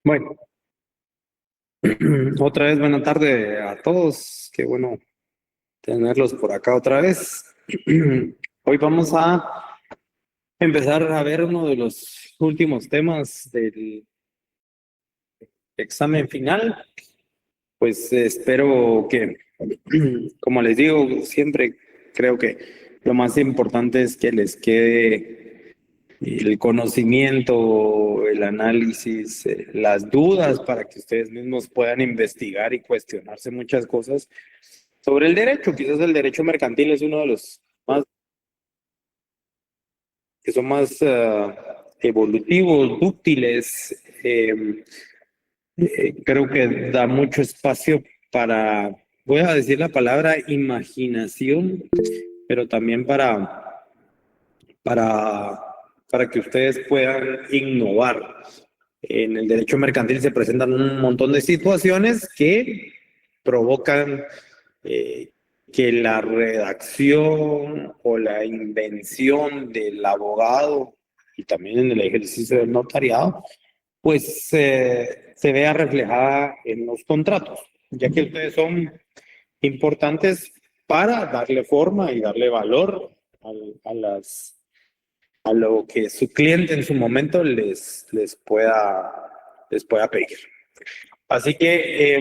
Bueno, otra vez buena tarde a todos. Qué bueno tenerlos por acá otra vez. Hoy vamos a empezar a ver uno de los últimos temas del examen final. Pues espero que, como les digo, siempre creo que lo más importante es que les quede el conocimiento, el análisis, las dudas para que ustedes mismos puedan investigar y cuestionarse muchas cosas sobre el derecho. Quizás el derecho mercantil es uno de los más que son más evolutivos, útiles. Creo que da mucho espacio para, voy a decir la palabra imaginación, pero también para, para que ustedes puedan innovar. En el derecho mercantil se presentan un montón de situaciones que provocan eh, que la redacción o la invención del abogado y también en el ejercicio del notariado, pues se vea reflejada en los contratos, ya que ustedes son importantes para darle forma y darle valor a lo que su cliente en su momento les pueda pedir. Así que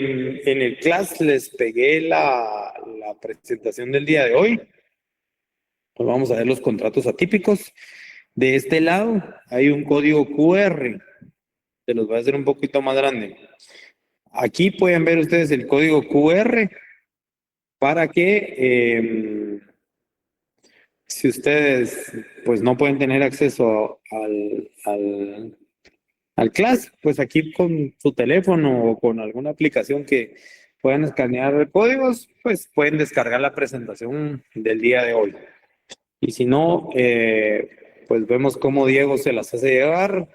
en el class les pegué la presentación del día de hoy. Pues vamos a ver los contratos atípicos. De este lado hay un código QR. Se los voy a hacer un poquito más grande. Aquí pueden ver ustedes el código QR para que si ustedes pues no pueden tener acceso al class, pues aquí con su teléfono o con alguna aplicación que puedan escanear códigos, pues pueden descargar la presentación del día de hoy. Y si no, pues vemos cómo Diego se las hace llegar,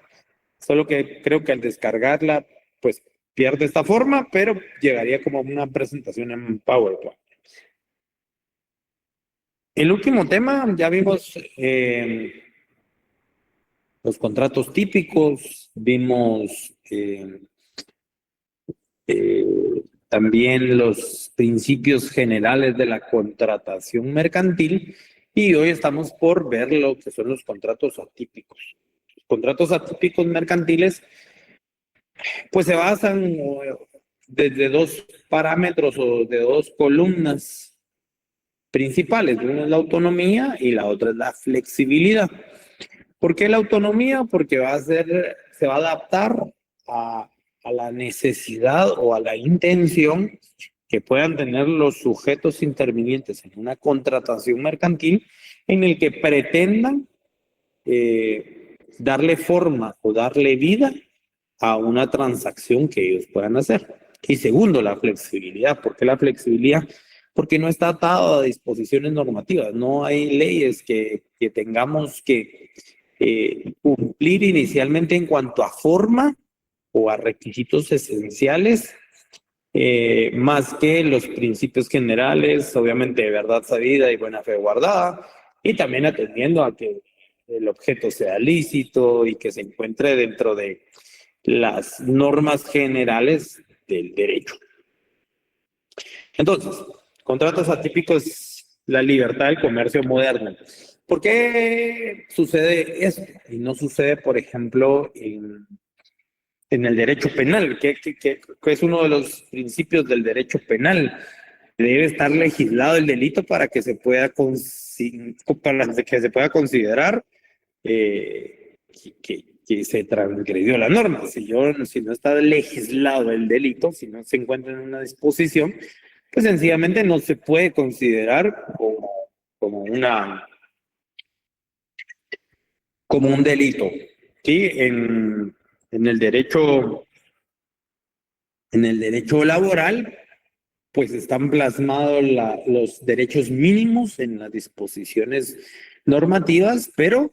solo que creo que al descargarla, pues pierde esta forma, pero llegaría como una presentación en PowerPoint. El último tema, ya vimos los contratos típicos, vimos eh, también los principios generales de la contratación mercantil y hoy estamos por ver lo que son los contratos atípicos. Los contratos atípicos mercantiles pues se basan desde dos parámetros o de dos columnas principales. Una es la autonomía y la otra es la flexibilidad. ¿Por qué la autonomía? Porque se va a adaptar a, a la necesidad o a la intención que puedan tener los sujetos intervinientes en una contratación mercantil en el que pretendan darle forma o darle vida a una transacción que ellos puedan hacer. Y segundo, la flexibilidad. ¿Por qué la flexibilidad? Porque no está atado a disposiciones normativas. No hay leyes que tengamos que cumplir inicialmente en cuanto a forma o a requisitos esenciales, más que los principios generales, obviamente de verdad sabida y buena fe guardada, y también atendiendo a que el objeto sea lícito y que se encuentre dentro de las normas generales del derecho. Entonces, contratos atípicos, la libertad del comercio moderno. ¿Por qué sucede esto? Y no sucede, por ejemplo, en el derecho penal, que es uno de los principios del derecho penal. Debe estar legislado el delito para que se pueda, para que se pueda considerar que se transgredió la norma. Si no está legislado el delito, si no se encuentra en una disposición, pues sencillamente no se puede considerar como, una, como un delito. ¿Sí? En el derecho, en el derecho laboral, pues están plasmados los derechos mínimos en las disposiciones normativas, pero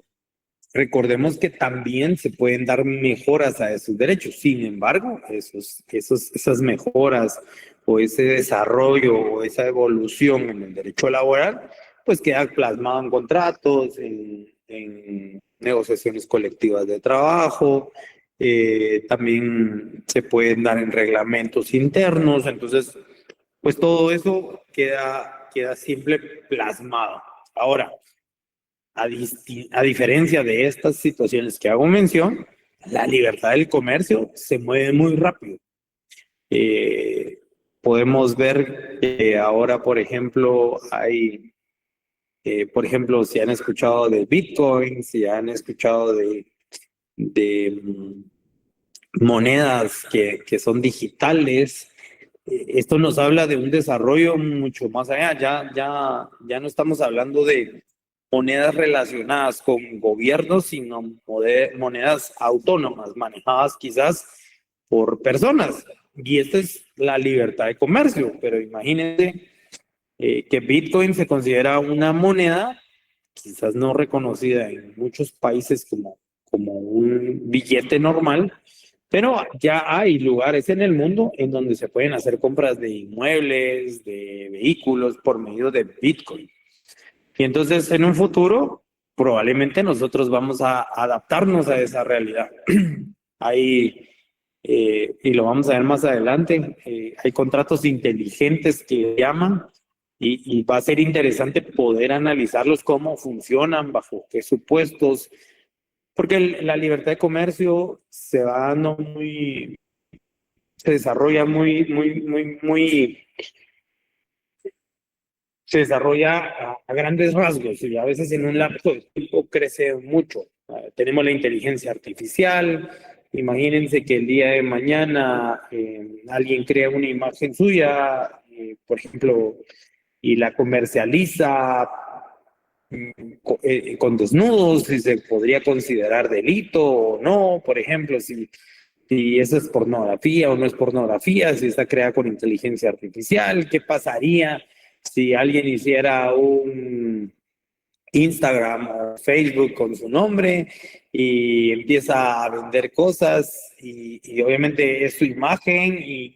recordemos que también se pueden dar mejoras a esos derechos. Sin embargo, esas mejoras o ese desarrollo o esa evolución en el derecho laboral, pues queda plasmado en contratos, en negociaciones colectivas de trabajo, también se pueden dar en reglamentos internos, entonces, pues todo eso queda siempre plasmado. Ahora, a diferencia de estas situaciones que hago mención, la libertad del comercio se mueve muy rápido. Eh, Podemos ver que ahora, por ejemplo, por ejemplo, si han escuchado de Bitcoin, si han escuchado de monedas que son digitales. Esto nos habla de un desarrollo mucho más allá. Ya no estamos hablando de monedas relacionadas con gobiernos, sino monedas autónomas, manejadas quizás por personas. Y esta es la libertad de comercio. Pero imagínense que Bitcoin se considera una moneda quizás no reconocida en muchos países como un billete normal, pero ya hay lugares en el mundo en donde se pueden hacer compras de inmuebles, de vehículos por medio de Bitcoin. Y entonces en un futuro probablemente nosotros vamos a adaptarnos a esa realidad. Hay, y lo vamos a ver más adelante, hay contratos inteligentes que llaman y va a ser interesante poder analizarlos, cómo funcionan, bajo qué supuestos, porque la libertad de comercio se va dando se desarrolla se desarrolla a grandes rasgos y a veces en un lapso de tiempo crece mucho. Tenemos la inteligencia artificial. Imagínense que el día de mañana alguien crea una imagen suya, por ejemplo, y la comercializa con desnudos, si se podría considerar delito o no, por ejemplo, si eso es pornografía o no es pornografía, si está creada con inteligencia artificial, qué pasaría si alguien hiciera un Instagram o Facebook con su nombre y empieza a vender cosas y obviamente es su imagen y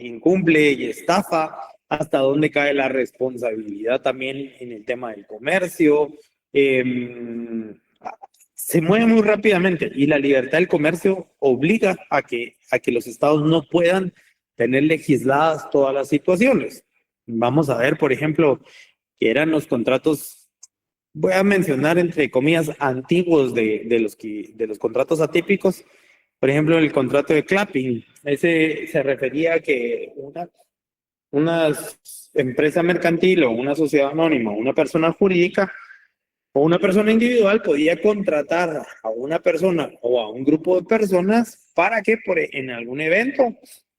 incumple y estafa. ¿Hasta dónde cae la responsabilidad también en el tema del comercio? Se mueve muy rápidamente y la libertad del comercio obliga a que los estados no puedan tener legisladas todas las situaciones. Vamos a ver, por ejemplo, que eran los contratos, voy a mencionar entre comillas, antiguos de los contratos atípicos. Por ejemplo, el contrato de Clapping, ese se refería a que una empresa mercantil o una sociedad anónima, una persona jurídica o una persona individual podía contratar a una persona o a un grupo de personas para que en algún evento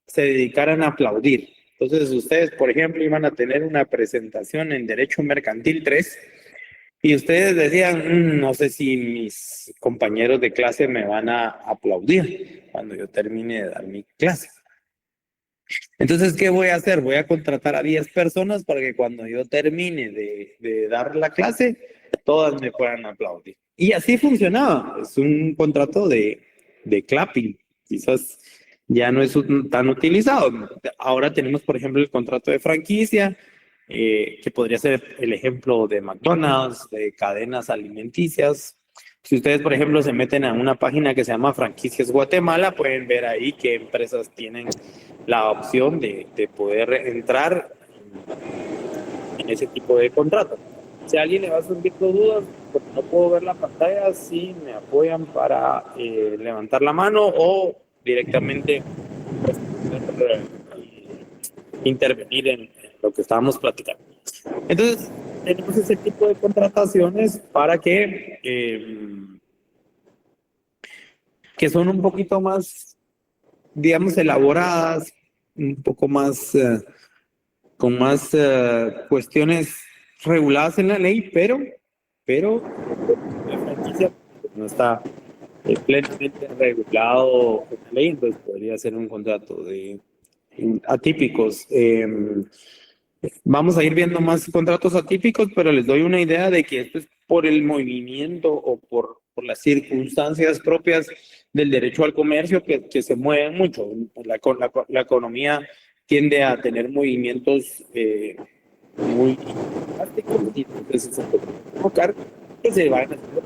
se dedicaran a aplaudir. Entonces ustedes, por ejemplo, iban a tener una presentación en Derecho Mercantil 3 y ustedes decían, no sé si mis compañeros de clase me van a aplaudir cuando yo termine de dar mi clase. Entonces, ¿qué voy a hacer? Voy a contratar a 10 personas para que cuando yo termine de dar la clase, todas me puedan aplaudir. Y así funcionaba. Es un contrato de clapping. Quizás ya no es tan utilizado. Ahora tenemos, por ejemplo, el contrato de franquicia, que podría ser el ejemplo de McDonald's, de cadenas alimenticias. Si ustedes, por ejemplo, se meten a una página que se llama Franquicias Guatemala, pueden ver ahí qué empresas tienen la opción de poder entrar en ese tipo de contrato. Si a alguien le va a surgir dudas, porque no puedo ver la pantalla, sí me apoyan para levantar la mano o directamente pues, intervenir en lo que estábamos platicando. Entonces, tenemos ese tipo de contrataciones para que son un poquito más, digamos, elaboradas, un poco más, con más cuestiones reguladas en la ley, pero la franquicia no está plenamente regulado en la ley, entonces podría ser un contrato de atípicos. Vamos a ir viendo más contratos atípicos, pero les doy una idea de que esto es por el movimiento o por las circunstancias propias del derecho al comercio que se mueven mucho. La economía tiende a tener movimientos muy drásticos y entonces se puede provocar que se vayan haciendo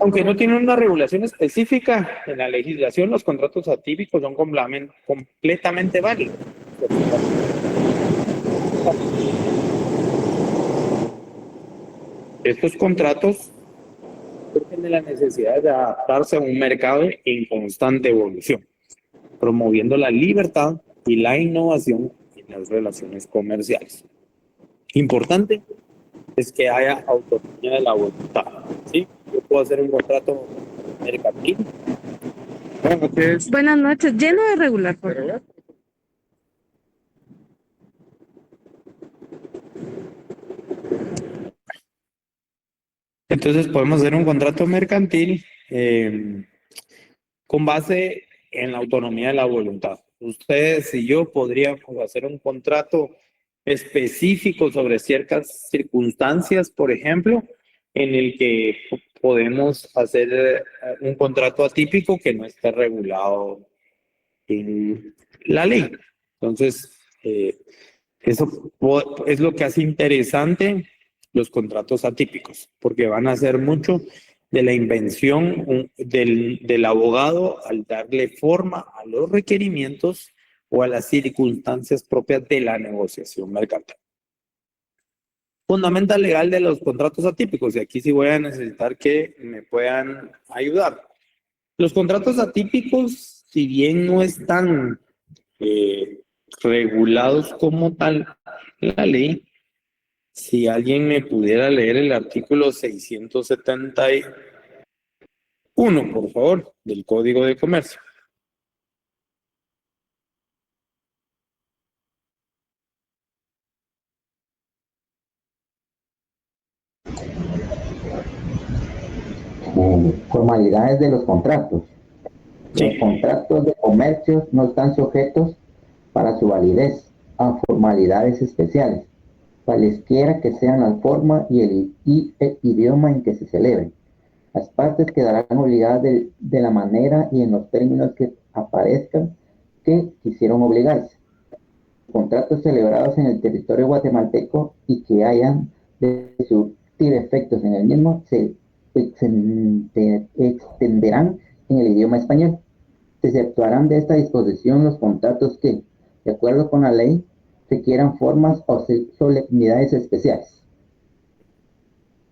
Aunque no tienen una regulación específica en la legislación, los contratos atípicos son completamente válidos. Estos contratos surgen de la necesidad de adaptarse a un mercado en constante evolución, promoviendo la libertad y la innovación en las relaciones comerciales. Importante es que haya autonomía de la voluntad. ¿Sí? Yo puedo hacer un contrato mercantil. Buenas noches, lleno de regular, por favor. Entonces podemos hacer un contrato mercantil con base en la autonomía de la voluntad. Ustedes y yo podríamos hacer un contrato específico sobre ciertas circunstancias, por ejemplo, en el que podemos hacer un contrato atípico que no esté regulado en la ley. Entonces, eso es lo que hace interesante los contratos atípicos, porque van a hacer mucho de la invención del abogado al darle forma a los requerimientos o a las circunstancias propias de la negociación mercantil. Fundamental legal de los contratos atípicos, y aquí sí voy a necesitar que me puedan ayudar. Los contratos atípicos, si bien no están regulados como tal la ley, si alguien me pudiera leer el artículo 671, por favor, del Código de Comercio. Formalidades de los contratos. Los Sí. contratos de comercio no están sujetos para su validez a formalidades especiales, cualesquiera que sean la forma y el idioma en que se celebren. Las partes quedarán obligadas de la manera y en los términos que aparezcan que quisieron obligarse. Contratos celebrados en el territorio guatemalteco y que hayan de surtir efectos en el mismo se extenderán en el idioma español. Se exceptuarán de esta disposición los contratos que, de acuerdo con la ley, requieran formas o solemnidades especiales.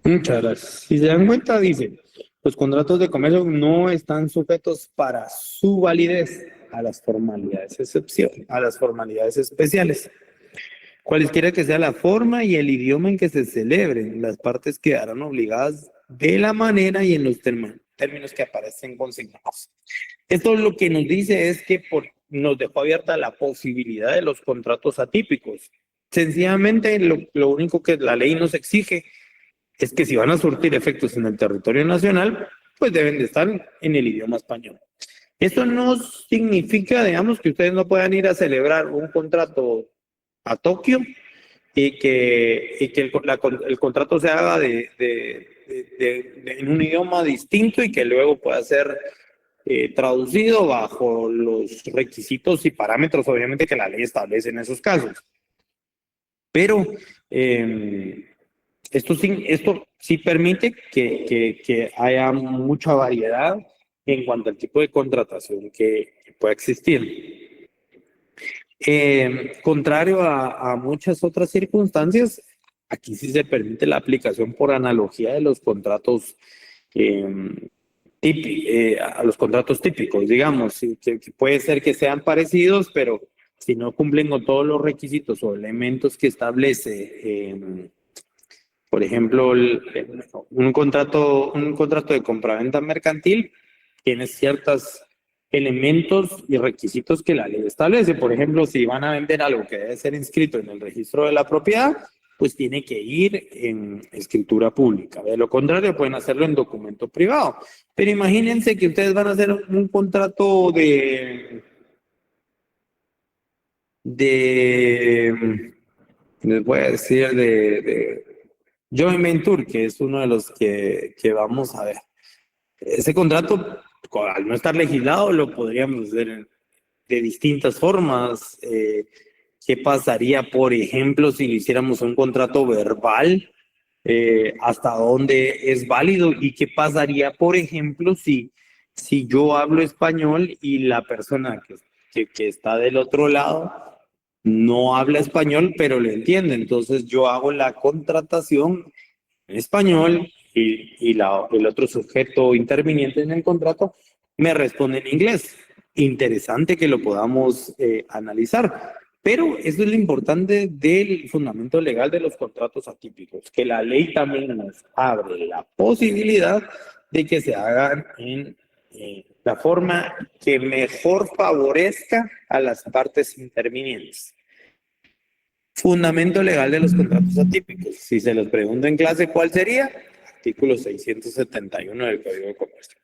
Muchas gracias. Si se dan cuenta, dice, los contratos de comercio no están sujetos para su validez a las formalidades a las formalidades especiales. Cualesquiera que sea la forma y el idioma en que se celebren, las partes quedarán obligadas de la manera y en los términos que aparecen consignados. Esto lo que nos dice es que nos dejó abierta la posibilidad de los contratos atípicos. Sencillamente, lo único que la ley nos exige es que si van a surtir efectos en el territorio nacional, pues deben de estar en el idioma español. Esto no significa, digamos, que ustedes no puedan ir a celebrar un contrato a Tokio y que el contrato se haga en un idioma distinto y que luego pueda ser traducido bajo los requisitos y parámetros, obviamente, que la ley establece en esos casos. Pero esto sí permite que haya mucha variedad en cuanto al tipo de contratación que pueda existir. Contrario a muchas otras circunstancias, aquí sí se permite la aplicación por analogía de los contratos a los contratos típicos, digamos, que puede ser que sean parecidos, pero si no cumplen con todos los requisitos o elementos que establece, por ejemplo, un contrato de compraventa mercantil tiene ciertos elementos y requisitos que la ley establece. Por ejemplo, si van a vender algo que debe ser inscrito en el registro de la propiedad, pues tiene que ir en escritura pública. De lo contrario, pueden hacerlo en documento privado. Pero imagínense que ustedes van a hacer un contrato les voy a decir, de joint venture, que es uno de los que vamos a ver. Ese contrato, al no estar legislado, lo podríamos hacer de distintas formas. ¿Qué pasaría, por ejemplo, si lo hiciéramos un contrato verbal hasta dónde es válido y qué pasaría, por ejemplo, si yo hablo español y la persona que está del otro lado no habla español, pero le entiende. Entonces yo hago la contratación en español y el otro sujeto interviniente en el contrato me responde en inglés. Interesante que lo podamos analizar. Pero eso es lo importante del fundamento legal de los contratos atípicos, que la ley también nos abre la posibilidad de que se hagan en la forma que mejor favorezca a las partes intervinientes. Fundamento legal de los contratos atípicos. Si se los pregunto en clase, ¿cuál sería? Artículo 671 del Código de Comercio.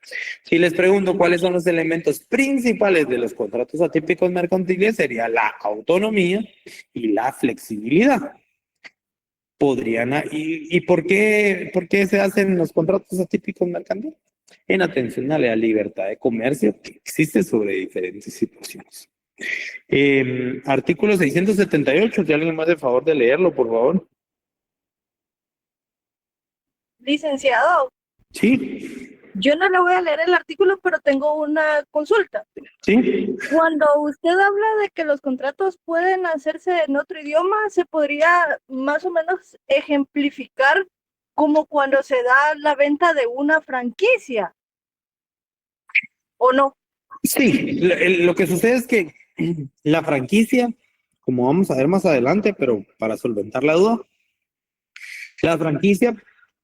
Si les pregunto cuáles son los elementos principales de los contratos atípicos mercantiles, sería la autonomía y la flexibilidad. ¿Y por qué se hacen los contratos atípicos mercantiles? En atención a la libertad de comercio que existe sobre diferentes situaciones. Artículo 678, si alguien me hace el favor de leerlo, por favor. Licenciado, Sí, yo no le voy a leer el artículo, pero tengo una consulta. sí. Cuando usted habla de que los contratos pueden hacerse en otro idioma, ¿se podría más o menos ejemplificar como cuando se da la venta de una franquicia? ¿O no? Sí, lo que sucede es que la franquicia, como vamos a ver más adelante, pero para solventar la duda, la franquicia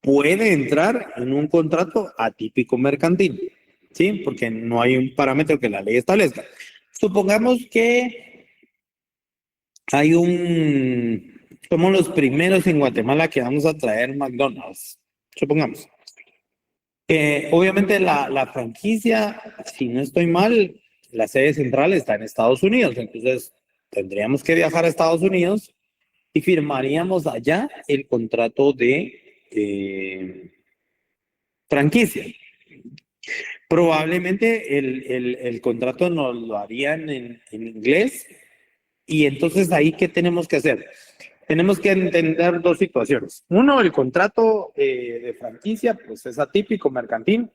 puede entrar en un contrato atípico mercantil, ¿sí? Porque no hay un parámetro que la ley establezca. Supongamos que somos los primeros en Guatemala que vamos a traer McDonald's, supongamos. Obviamente la franquicia, si no estoy mal, la sede central está en Estados Unidos, entonces tendríamos que viajar a Estados Unidos y firmaríamos allá el contrato de franquicia. Probablemente el contrato nos lo harían en inglés y entonces ahí, ¿qué tenemos que hacer? Tenemos que entender dos situaciones. Uno, el contrato de franquicia, pues es atípico, mercantil.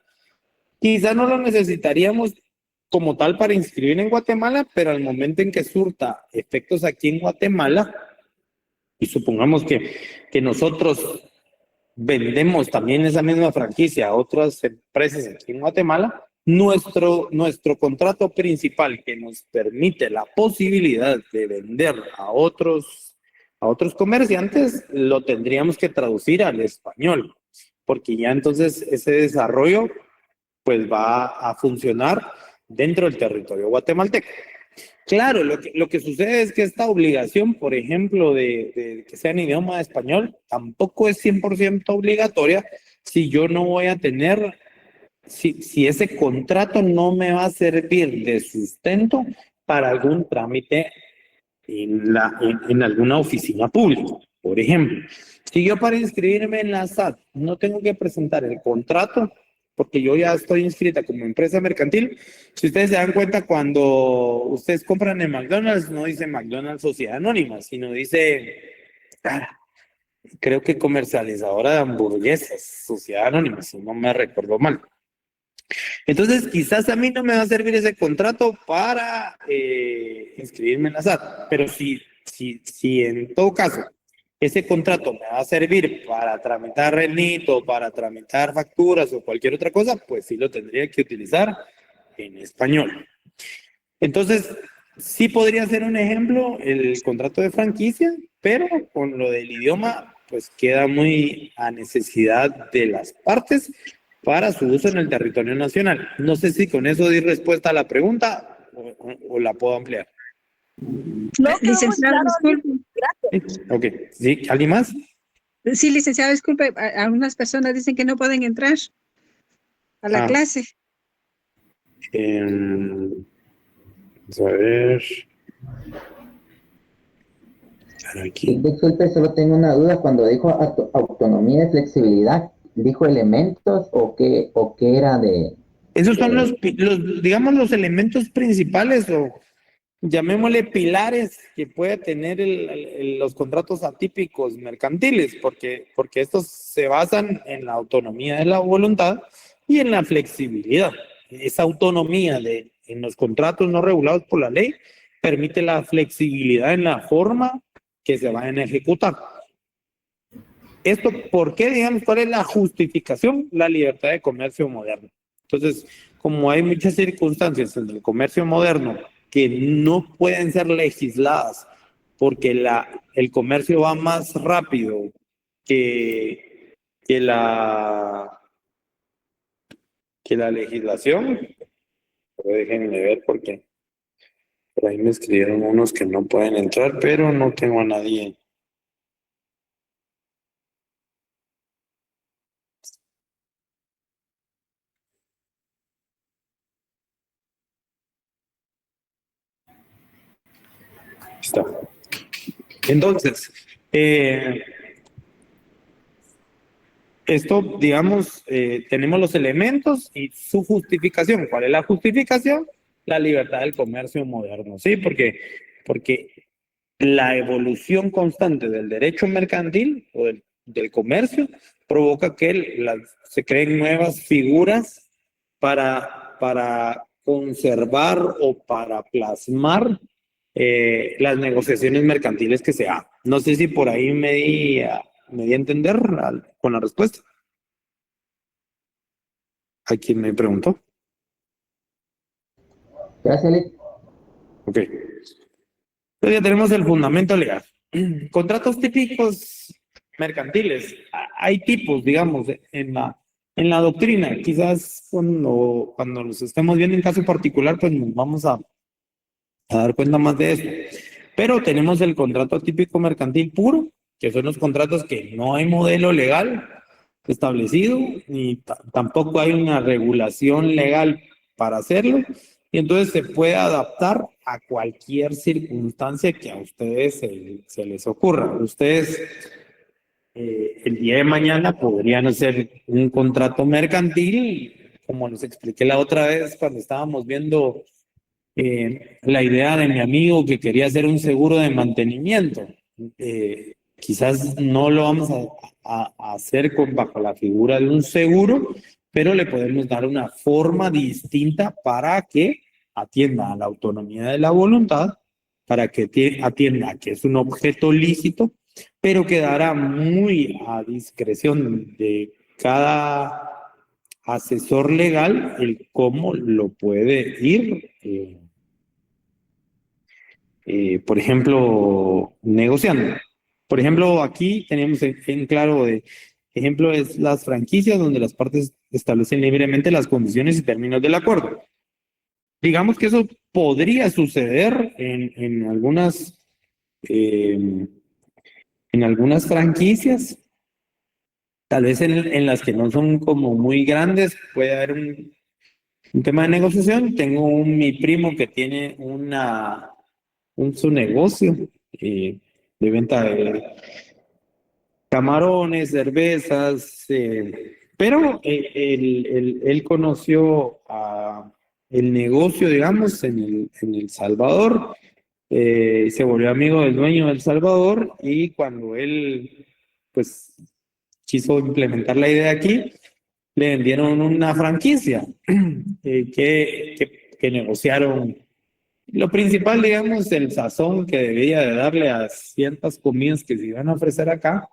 Quizá no lo necesitaríamos como tal para inscribir en Guatemala, pero al momento en que surta efectos aquí en Guatemala, y supongamos que nosotros vendemos también esa misma franquicia a otras empresas aquí en Guatemala, nuestro contrato principal que nos permite la posibilidad de vender a otros comerciantes, lo tendríamos que traducir al español, porque ya entonces ese desarrollo pues va a funcionar dentro del territorio guatemalteco. Claro, lo que sucede es que esta obligación, por ejemplo, de que sea en idioma español, tampoco es 100% obligatoria si yo no voy a tener, si ese contrato no me va a servir de sustento para algún trámite en alguna oficina pública. Por ejemplo, si yo para inscribirme en la SAT no tengo que presentar el contrato, porque yo ya estoy inscrita como empresa mercantil. Si ustedes se dan cuenta, cuando ustedes compran en McDonald's, no dice McDonald's Sociedad Anónima, sino dice, creo que comercializadora de hamburguesas, Sociedad Anónima, si no me recuerdo mal. Entonces, quizás a mí no me va a servir ese contrato para inscribirme en la SAT, pero si en todo caso ese contrato me va a servir para tramitar RENITO, para tramitar facturas o cualquier otra cosa, pues sí lo tendría que utilizar en español. Entonces, sí podría ser un ejemplo el contrato de franquicia, pero con lo del idioma, pues queda muy a necesidad de las partes para su uso en el territorio nacional. No sé si con eso di respuesta a la pregunta o la puedo ampliar. No, quedó muy Licenciado, claro. disculpe. Gracias. Ok, ¿sí? ¿Alguien más? Sí, licenciado, disculpe. Algunas personas dicen que no pueden entrar a la clase. Vamos a ver. Aquí. Disculpe, solo tengo una duda. Cuando dijo autonomía y flexibilidad, ¿dijo elementos o qué era de...? Esos son digamos, los elementos principales o llamémosle pilares que puede tener los contratos atípicos mercantiles, porque estos se basan en la autonomía de la voluntad y en la flexibilidad. Esa autonomía en los contratos no regulados por la ley permite la flexibilidad en la forma que se vayan a ejecutar. Esto, ¿por qué? Digamos, ¿cuál es la justificación? La libertad de comercio moderno. Entonces, como hay muchas circunstancias en el comercio moderno que no pueden ser legisladas porque el comercio va más rápido que la legislación, pero déjenme ver porque por ahí me escribieron unos que no pueden entrar, pero no tengo a nadie. Está. Entonces, esto, digamos, tenemos los elementos y su justificación. ¿Cuál es la justificación? La libertad del comercio moderno, ¿sí? Porque la evolución constante del derecho mercantil o del comercio provoca que se creen nuevas figuras para conservar o para plasmar las negociaciones mercantiles que se hagan. No sé si por ahí me di a entender con la respuesta. ¿A quién me preguntó? Gracias, Lick. Ok. Entonces ya tenemos el fundamento legal. Contratos típicos mercantiles. Hay tipos, digamos, en la doctrina. Quizás cuando los estemos viendo en caso particular, pues nos vamos a dar cuenta más de eso. Pero tenemos el contrato típico mercantil puro, que son los contratos que no hay modelo legal establecido, ni tampoco hay una regulación legal para hacerlo, y entonces se puede adaptar a cualquier circunstancia que a ustedes se les ocurra. Ustedes el día de mañana podrían hacer un contrato mercantil, como les expliqué la otra vez cuando estábamos viendo la idea de mi amigo que quería hacer un seguro de mantenimiento. Quizás no lo vamos a hacer bajo la figura de un seguro, pero le podemos dar una forma distinta para que atienda a la autonomía de la voluntad, para que atienda que es un objeto lícito, pero quedará muy a discreción de cada asesor legal el cómo lo puede ir por ejemplo, negociando. Por ejemplo, aquí tenemos en claro ejemplo es las franquicias donde las partes establecen libremente las condiciones y términos del acuerdo. Digamos que eso podría suceder en algunas franquicias, tal vez en las que no son como muy grandes, puede haber un tema de negociación. Tengo mi primo que tiene su negocio de venta de camarones, cervezas, pero él conoció el negocio, digamos, en El Salvador, se volvió amigo del dueño de El Salvador y cuando él, pues, quiso implementar la idea aquí, le vendieron una franquicia que negociaron. Lo principal, digamos, el sazón que debía de darle a ciertas comidas que se iban a ofrecer acá.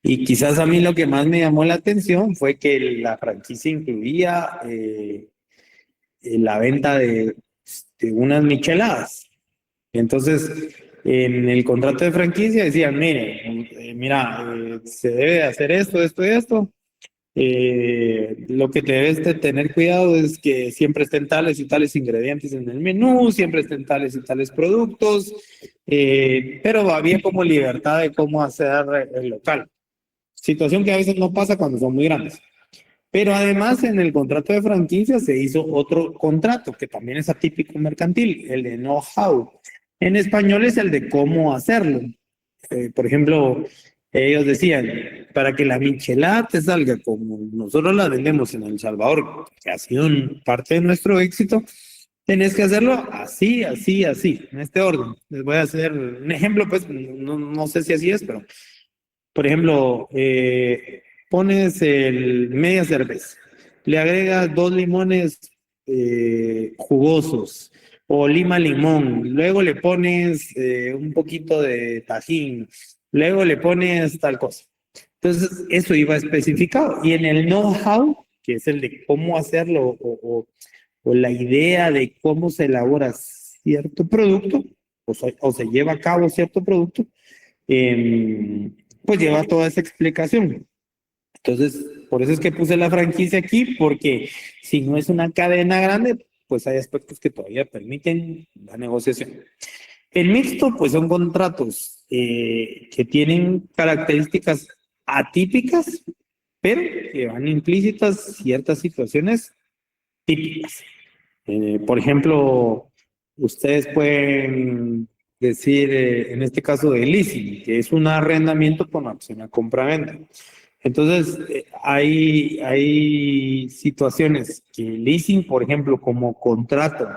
Y quizás a mí lo que más me llamó la atención fue que la franquicia incluía la venta de unas micheladas. Entonces, en el contrato de franquicia decían, mira, se debe de hacer esto, esto y esto. Lo que debes de tener cuidado es que siempre estén tales y tales ingredientes en el menú, siempre estén tales y tales productos, pero había como libertad de cómo hacer el local. Situación que a veces no pasa cuando son muy grandes. Pero además en el contrato de franquicia se hizo otro contrato que también es atípico mercantil, el de know-how. En español es el de cómo hacerlo. Por ejemplo, ellos decían, para que la michelada te salga como nosotros la vendemos en El Salvador, que ha sido parte de nuestro éxito, Tenés que hacerlo así, así, así, en este orden. Les voy a hacer un ejemplo, pues no sé si así es, pero por ejemplo, pones el media cerveza, le agregas 2 limones jugosos o lima limón, luego le pones un poquito de tajín, luego le pones tal cosa. Entonces, eso iba especificado. Y en el know-how, que es el de cómo hacerlo o la idea de cómo se elabora cierto producto o se lleva a cabo cierto producto, pues lleva toda esa explicación. Entonces, por eso es que puse la franquicia aquí, porque si no es una cadena grande, pues hay aspectos que todavía permiten la negociación. El mixto, pues son contratos que tienen características atípicas, pero que van implícitas ciertas situaciones típicas. Por ejemplo, ustedes pueden decir, en este caso de leasing, que es un arrendamiento con opción a compra-venta. Entonces, hay situaciones que el leasing, por ejemplo, como contrato,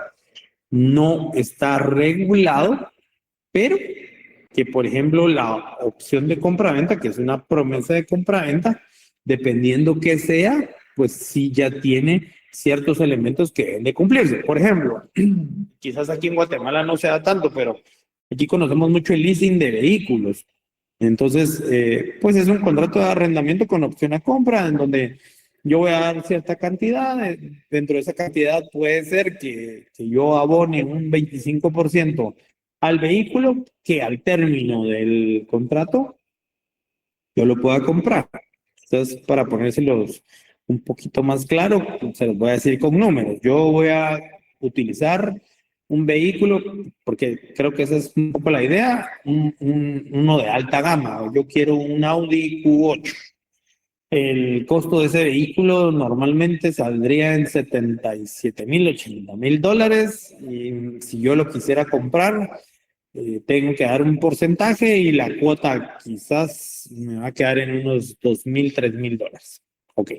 no está regulado, pero que, por ejemplo, la opción de compra-venta, que es una promesa de compra-venta, dependiendo que sea, pues sí ya tiene ciertos elementos que deben de cumplirse. Por ejemplo, quizás aquí en Guatemala no se da tanto, pero aquí conocemos mucho el leasing de vehículos. Entonces, pues es un contrato de arrendamiento con opción a compra, en donde yo voy a dar cierta cantidad, dentro de esa cantidad puede ser que yo abone un 25% al vehículo, que al término del contrato yo lo pueda comprar. Entonces, para ponérselos un poquito más claro, se los voy a decir con números. Yo voy a utilizar un vehículo, porque creo que esa es un poco la idea, uno de alta gama. Yo quiero un Audi Q8. El costo de ese vehículo normalmente saldría en 77,000, 80,000 dólares. Y si yo lo quisiera comprar, tengo que dar un porcentaje y la cuota quizás me va a quedar en unos 2,000, 3,000 dólares. Ok.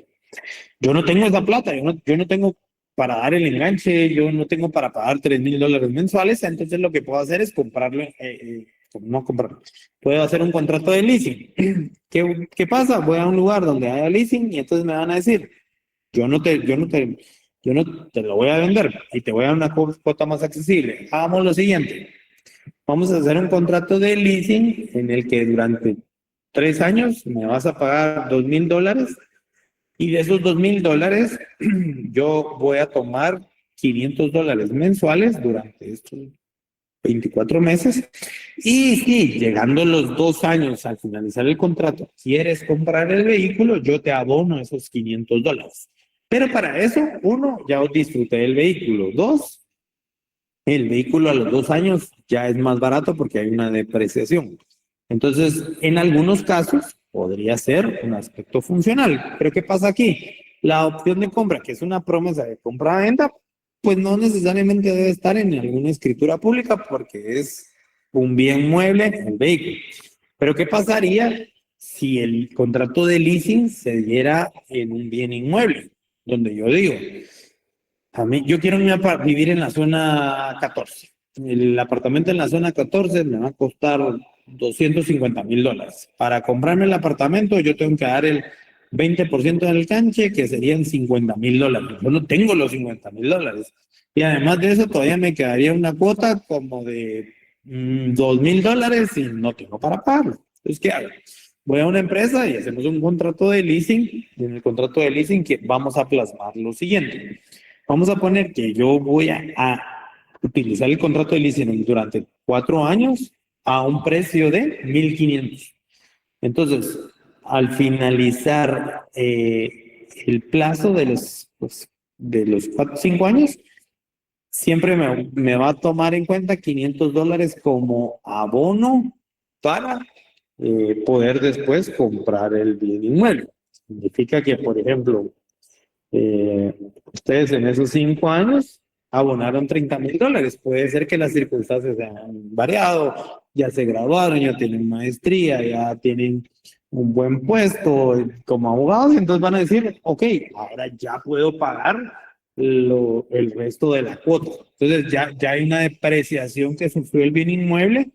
Yo no tengo esa plata, yo no tengo para dar el enganche, yo no tengo para pagar 3,000 dólares mensuales, entonces lo que puedo hacer es comprarlo, no comprarlo, puedo hacer un contrato de leasing. ¿Qué pasa? Voy a un lugar donde haya leasing y entonces me van a decir, yo no te lo voy a vender y te voy a dar una cuota más accesible. Hagamos lo siguiente, vamos a hacer un contrato de leasing en el que durante 3 años me vas a pagar 2,000 dólares. Y de esos 2,000 dólares, yo voy a tomar 500 dólares mensuales durante estos 24 meses. Y si llegando los 2 años al finalizar el contrato, quieres comprar el vehículo, yo te abono esos 500 dólares. Pero para eso, uno, ya disfruté del vehículo. Dos, el vehículo a los 2 años ya es más barato porque hay una depreciación. Entonces, en algunos casos podría ser un aspecto funcional. Pero ¿qué pasa aquí? La opción de compra, que es una promesa de compra-venta, pues no necesariamente debe estar en alguna escritura pública porque es un bien mueble, el vehículo. Pero ¿qué pasaría si el contrato de leasing se diera en un bien inmueble? Donde yo digo, a mí, yo quiero vivir en la zona 14. El apartamento en la zona 14 me va a costar 250,000 dólares. Para comprarme el apartamento, yo tengo que dar el 20% del canche, que serían 50,000 dólares. Yo no tengo los 50,000 dólares. Y además de eso, todavía me quedaría una cuota como de 2,000 dólares y no tengo para pagarlo. Entonces, ¿qué hago? Voy a una empresa y hacemos un contrato de leasing. Y en el contrato de leasing que vamos a plasmar lo siguiente. Vamos a poner que yo voy a utilizar el contrato de leasing durante 4 años a un precio de 1,500. Entonces, al finalizar el plazo de los 4 o 5 años, siempre me va a tomar en cuenta 500 dólares como abono para poder después comprar el bien inmueble. Significa que, por ejemplo, ustedes en esos 5 años abonaron 30,000 dólares. Puede ser que las circunstancias se han variado, ya se graduaron, ya tienen maestría, ya tienen un buen puesto como abogados, y entonces van a decir, ok, ahora ya puedo pagar el resto de la cuota. Entonces ya hay una depreciación que sufrió el bien inmueble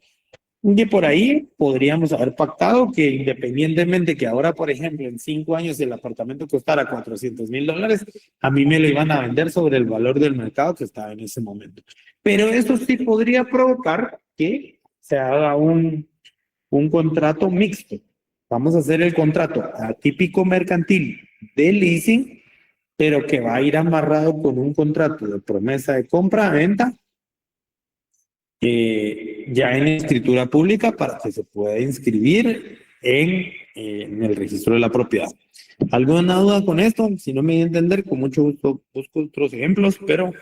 y por ahí podríamos haber pactado que independientemente que ahora, por ejemplo, en 5 años el apartamento costara $400,000, a mí me lo iban a vender sobre el valor del mercado que estaba en ese momento. Pero eso sí podría provocar que se haga un contrato mixto. Vamos a hacer el contrato atípico mercantil de leasing, pero que va a ir amarrado con un contrato de promesa de compra-venta ya en escritura pública para que se pueda inscribir en el registro de la propiedad. ¿Alguna duda con esto? Si no me voy a entender, con mucho gusto busco otros ejemplos, pero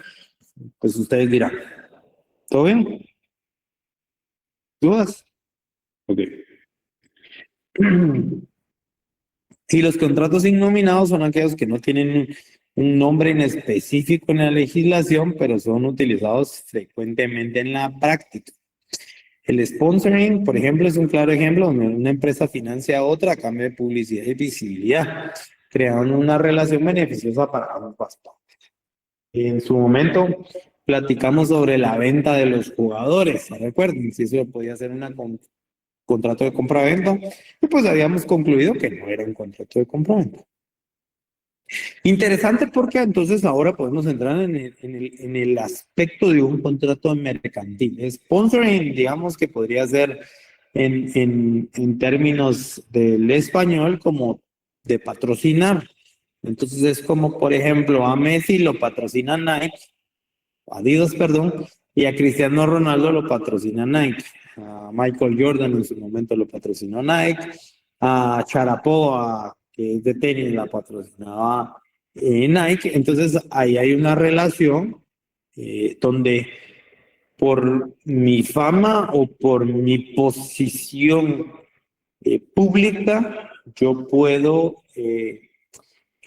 pues ustedes dirán. ¿Todo bien? ¿Dudas? Ok. Y los contratos innominados son aquellos que no tienen un nombre en específico en la legislación, pero son utilizados frecuentemente en la práctica. El sponsoring, por ejemplo, es un claro ejemplo donde una empresa financia a otra a cambio de publicidad y visibilidad, creando una relación beneficiosa para ambas partes. En su momento platicamos sobre la venta de los jugadores, recuerden, si eso podía ser un contrato de compra-venta, y pues habíamos concluido que no era un contrato de compra-venta. Interesante porque entonces ahora podemos entrar en el aspecto de un contrato mercantil. Sponsoring, digamos que podría ser en términos del español como de patrocinar. Entonces es como, por ejemplo, a Messi lo patrocina Nike, Adidas, perdón, y a Cristiano Ronaldo lo patrocina Nike. A Michael Jordan en su momento lo patrocinó Nike. A Sharapova, que es de tenis, la patrocinaba Nike. Entonces ahí hay una relación donde por mi fama o por mi posición pública, yo puedo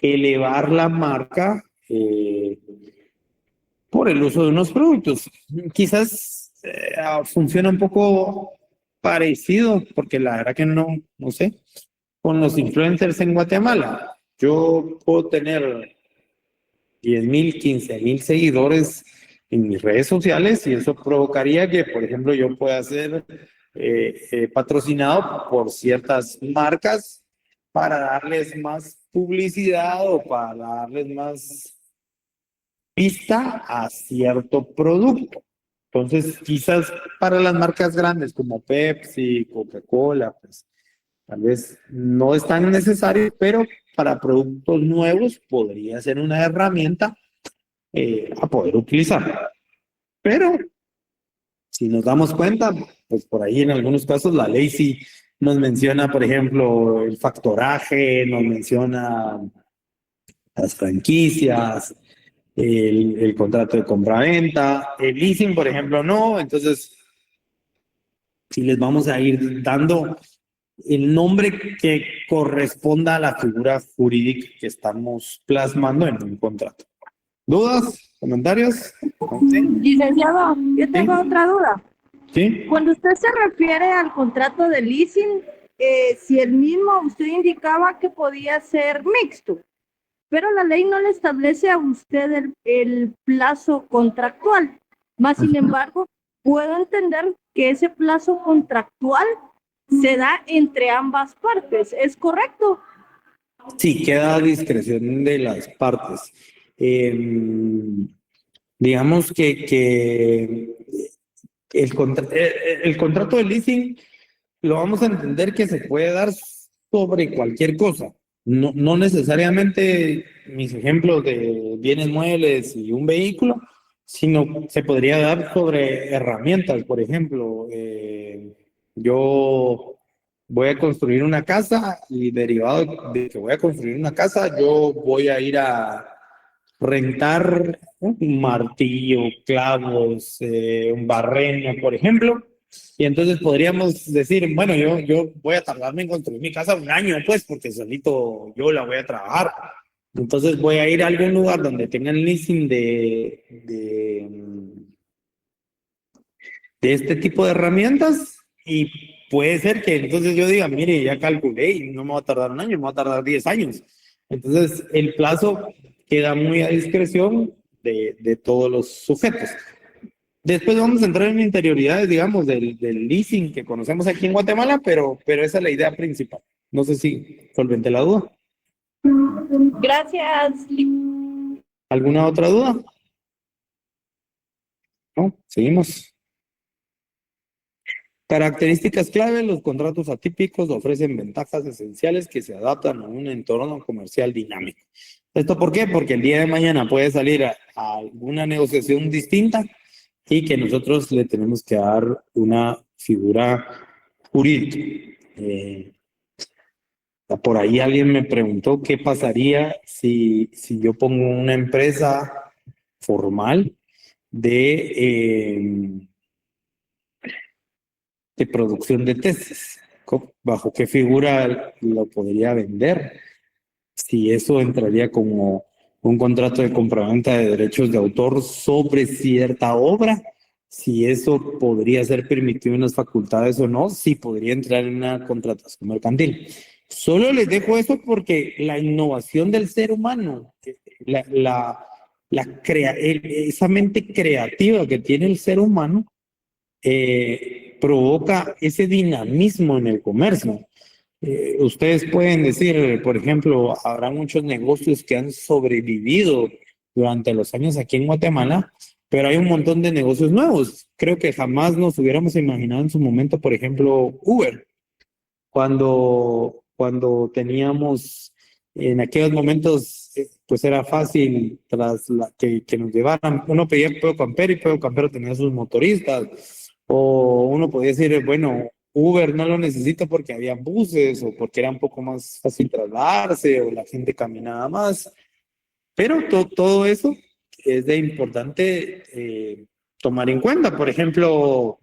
elevar la marca por el uso de unos productos. Quizás funciona un poco parecido, porque la verdad que no sé, con los influencers en Guatemala. Yo puedo tener 10,000, 15,000 seguidores en mis redes sociales y eso provocaría que, por ejemplo, yo pueda ser patrocinado por ciertas marcas para darles más publicidad o para darles más vista a cierto producto. Entonces, quizás para las marcas grandes como Pepsi, Coca-Cola, pues tal vez no es tan necesario, pero para productos nuevos podría ser una herramienta a poder utilizar. Pero si nos damos cuenta, pues por ahí en algunos casos la ley sí nos menciona, por ejemplo, el factoraje, nos menciona las franquicias, el contrato de compra-venta, el leasing, por ejemplo, no. Entonces, si les vamos a ir dando el nombre que corresponda a la figura jurídica que estamos plasmando en un contrato. ¿Dudas? ¿Comentarios? ¿Sí? Licenciado, yo tengo Sí. otra duda. ¿Sí? Cuando usted se refiere al contrato de leasing, si el mismo usted indicaba que podía ser mixto, pero la ley no le establece a usted el plazo contractual. Más sin embargo, puedo entender que ese plazo contractual se da entre ambas partes, ¿es correcto? Sí, queda a discreción de las partes. Digamos que el contrato de leasing lo vamos a entender que se puede dar sobre cualquier cosa. No necesariamente mis ejemplos de bienes muebles y un vehículo, sino se podría dar sobre herramientas. Por ejemplo, yo voy a construir una casa y derivado de que voy a construir una casa, yo voy a ir a rentar un martillo, clavos, un barreno, por ejemplo. Y entonces podríamos decir, bueno, yo voy a tardarme en construir mi casa 1 año, pues, porque solito yo la voy a trabajar. Entonces voy a ir a algún lugar donde tengan leasing de este tipo de herramientas y puede ser que entonces yo diga, mire, ya calculé y no me va a tardar 1 año, me va a tardar 10 años. Entonces el plazo queda muy a discreción de todos los sujetos. Después vamos a entrar en interioridades, digamos, del leasing que conocemos aquí en Guatemala, pero esa es la idea principal. No sé si solventé la duda. Gracias. ¿Alguna otra duda? No, seguimos. Características clave, los contratos atípicos ofrecen ventajas esenciales que se adaptan a un entorno comercial dinámico. ¿Esto por qué? Porque el día de mañana puede salir a alguna negociación distinta y que nosotros le tenemos que dar una figura jurídica. Por ahí alguien me preguntó qué pasaría si yo pongo una empresa formal de producción de tesis. ¿Bajo qué figura lo podría vender? Si eso entraría como un contrato de compraventa de derechos de autor sobre cierta obra, si eso podría ser permitido en las facultades o no, si podría entrar en una contratación mercantil. Solo les dejo eso porque la innovación del ser humano, esa mente creativa que tiene el ser humano, provoca ese dinamismo en el comercio. Ustedes pueden decir, por ejemplo, habrá muchos negocios que han sobrevivido durante los años aquí en Guatemala, pero hay un montón de negocios nuevos. Creo que jamás nos hubiéramos imaginado en su momento, por ejemplo, Uber, cuando teníamos en aquellos momentos, pues era fácil que nos llevaran. Uno pedía Puedo Camper y Puedo Camper tenía sus motoristas. O uno podía decir, bueno, Uber no lo necesita porque había buses o porque era un poco más fácil trasladarse o la gente caminaba más. Pero todo eso es de importante tomar en cuenta. Por ejemplo,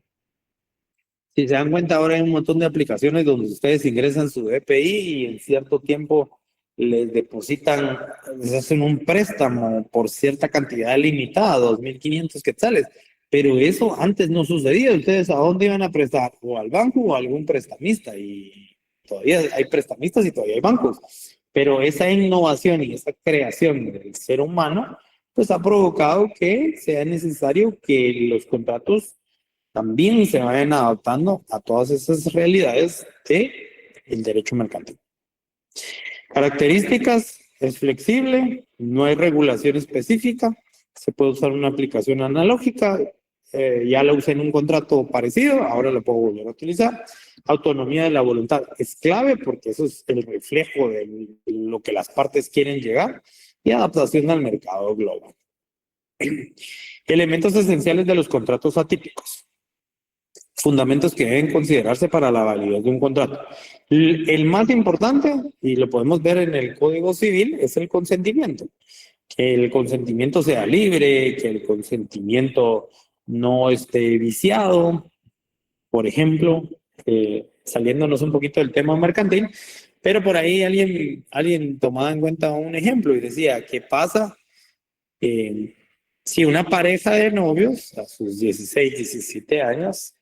si se dan cuenta, ahora hay un montón de aplicaciones donde ustedes ingresan su EPI y en cierto tiempo les depositan, les hacen un préstamo por cierta cantidad limitada, 2.500 quetzales. Pero eso antes no sucedía. Ustedes a dónde iban a prestar, o al banco o a algún prestamista. Y todavía hay prestamistas y todavía hay bancos. Pero esa innovación y esa creación del ser humano, pues ha provocado que sea necesario que los contratos también se vayan adaptando a todas esas realidades del derecho mercantil. Características: es flexible, no hay regulación específica, se puede usar una aplicación analógica, ya la usé en un contrato parecido, ahora lo puedo volver a utilizar. Autonomía de la voluntad es clave porque eso es el reflejo de lo que las partes quieren llegar, y adaptación al mercado global. Elementos esenciales de los contratos atípicos. Fundamentos que deben considerarse para la validez de un contrato. El más importante, y lo podemos ver en el Código Civil, es el consentimiento. Que el consentimiento sea libre, que el consentimiento no esté viciado, por ejemplo, saliéndonos un poquito del tema mercantil, pero por ahí alguien tomaba en cuenta un ejemplo y decía, ¿qué pasa si una pareja de novios a sus 16, 17 años,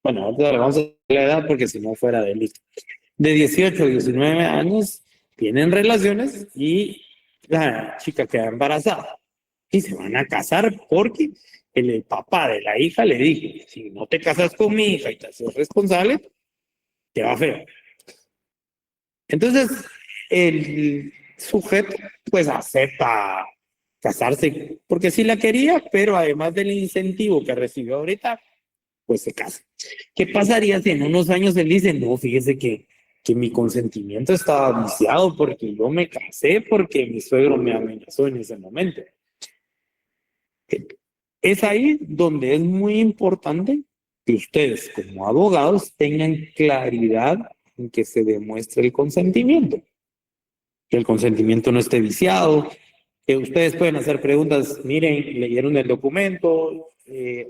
bueno, ahorita le vamos a dar la edad porque si no fuera delito, de 18 o 19 años tienen relaciones y la chica queda embarazada y se van a casar porque el papá de la hija le dijo, si no te casas con mi hija y te haces responsable, te va feo. Entonces, el sujeto pues acepta casarse porque sí la quería, pero además del incentivo que recibió ahorita, pues se casa. ¿Qué pasaría si en unos años él dice, no, fíjese que mi consentimiento estaba viciado porque yo me casé porque mi suegro me amenazó en ese momento? Es ahí donde es muy importante que ustedes como abogados tengan claridad en que se demuestre el consentimiento. Que el consentimiento no esté viciado, que ustedes pueden hacer preguntas, miren, leyeron el documento,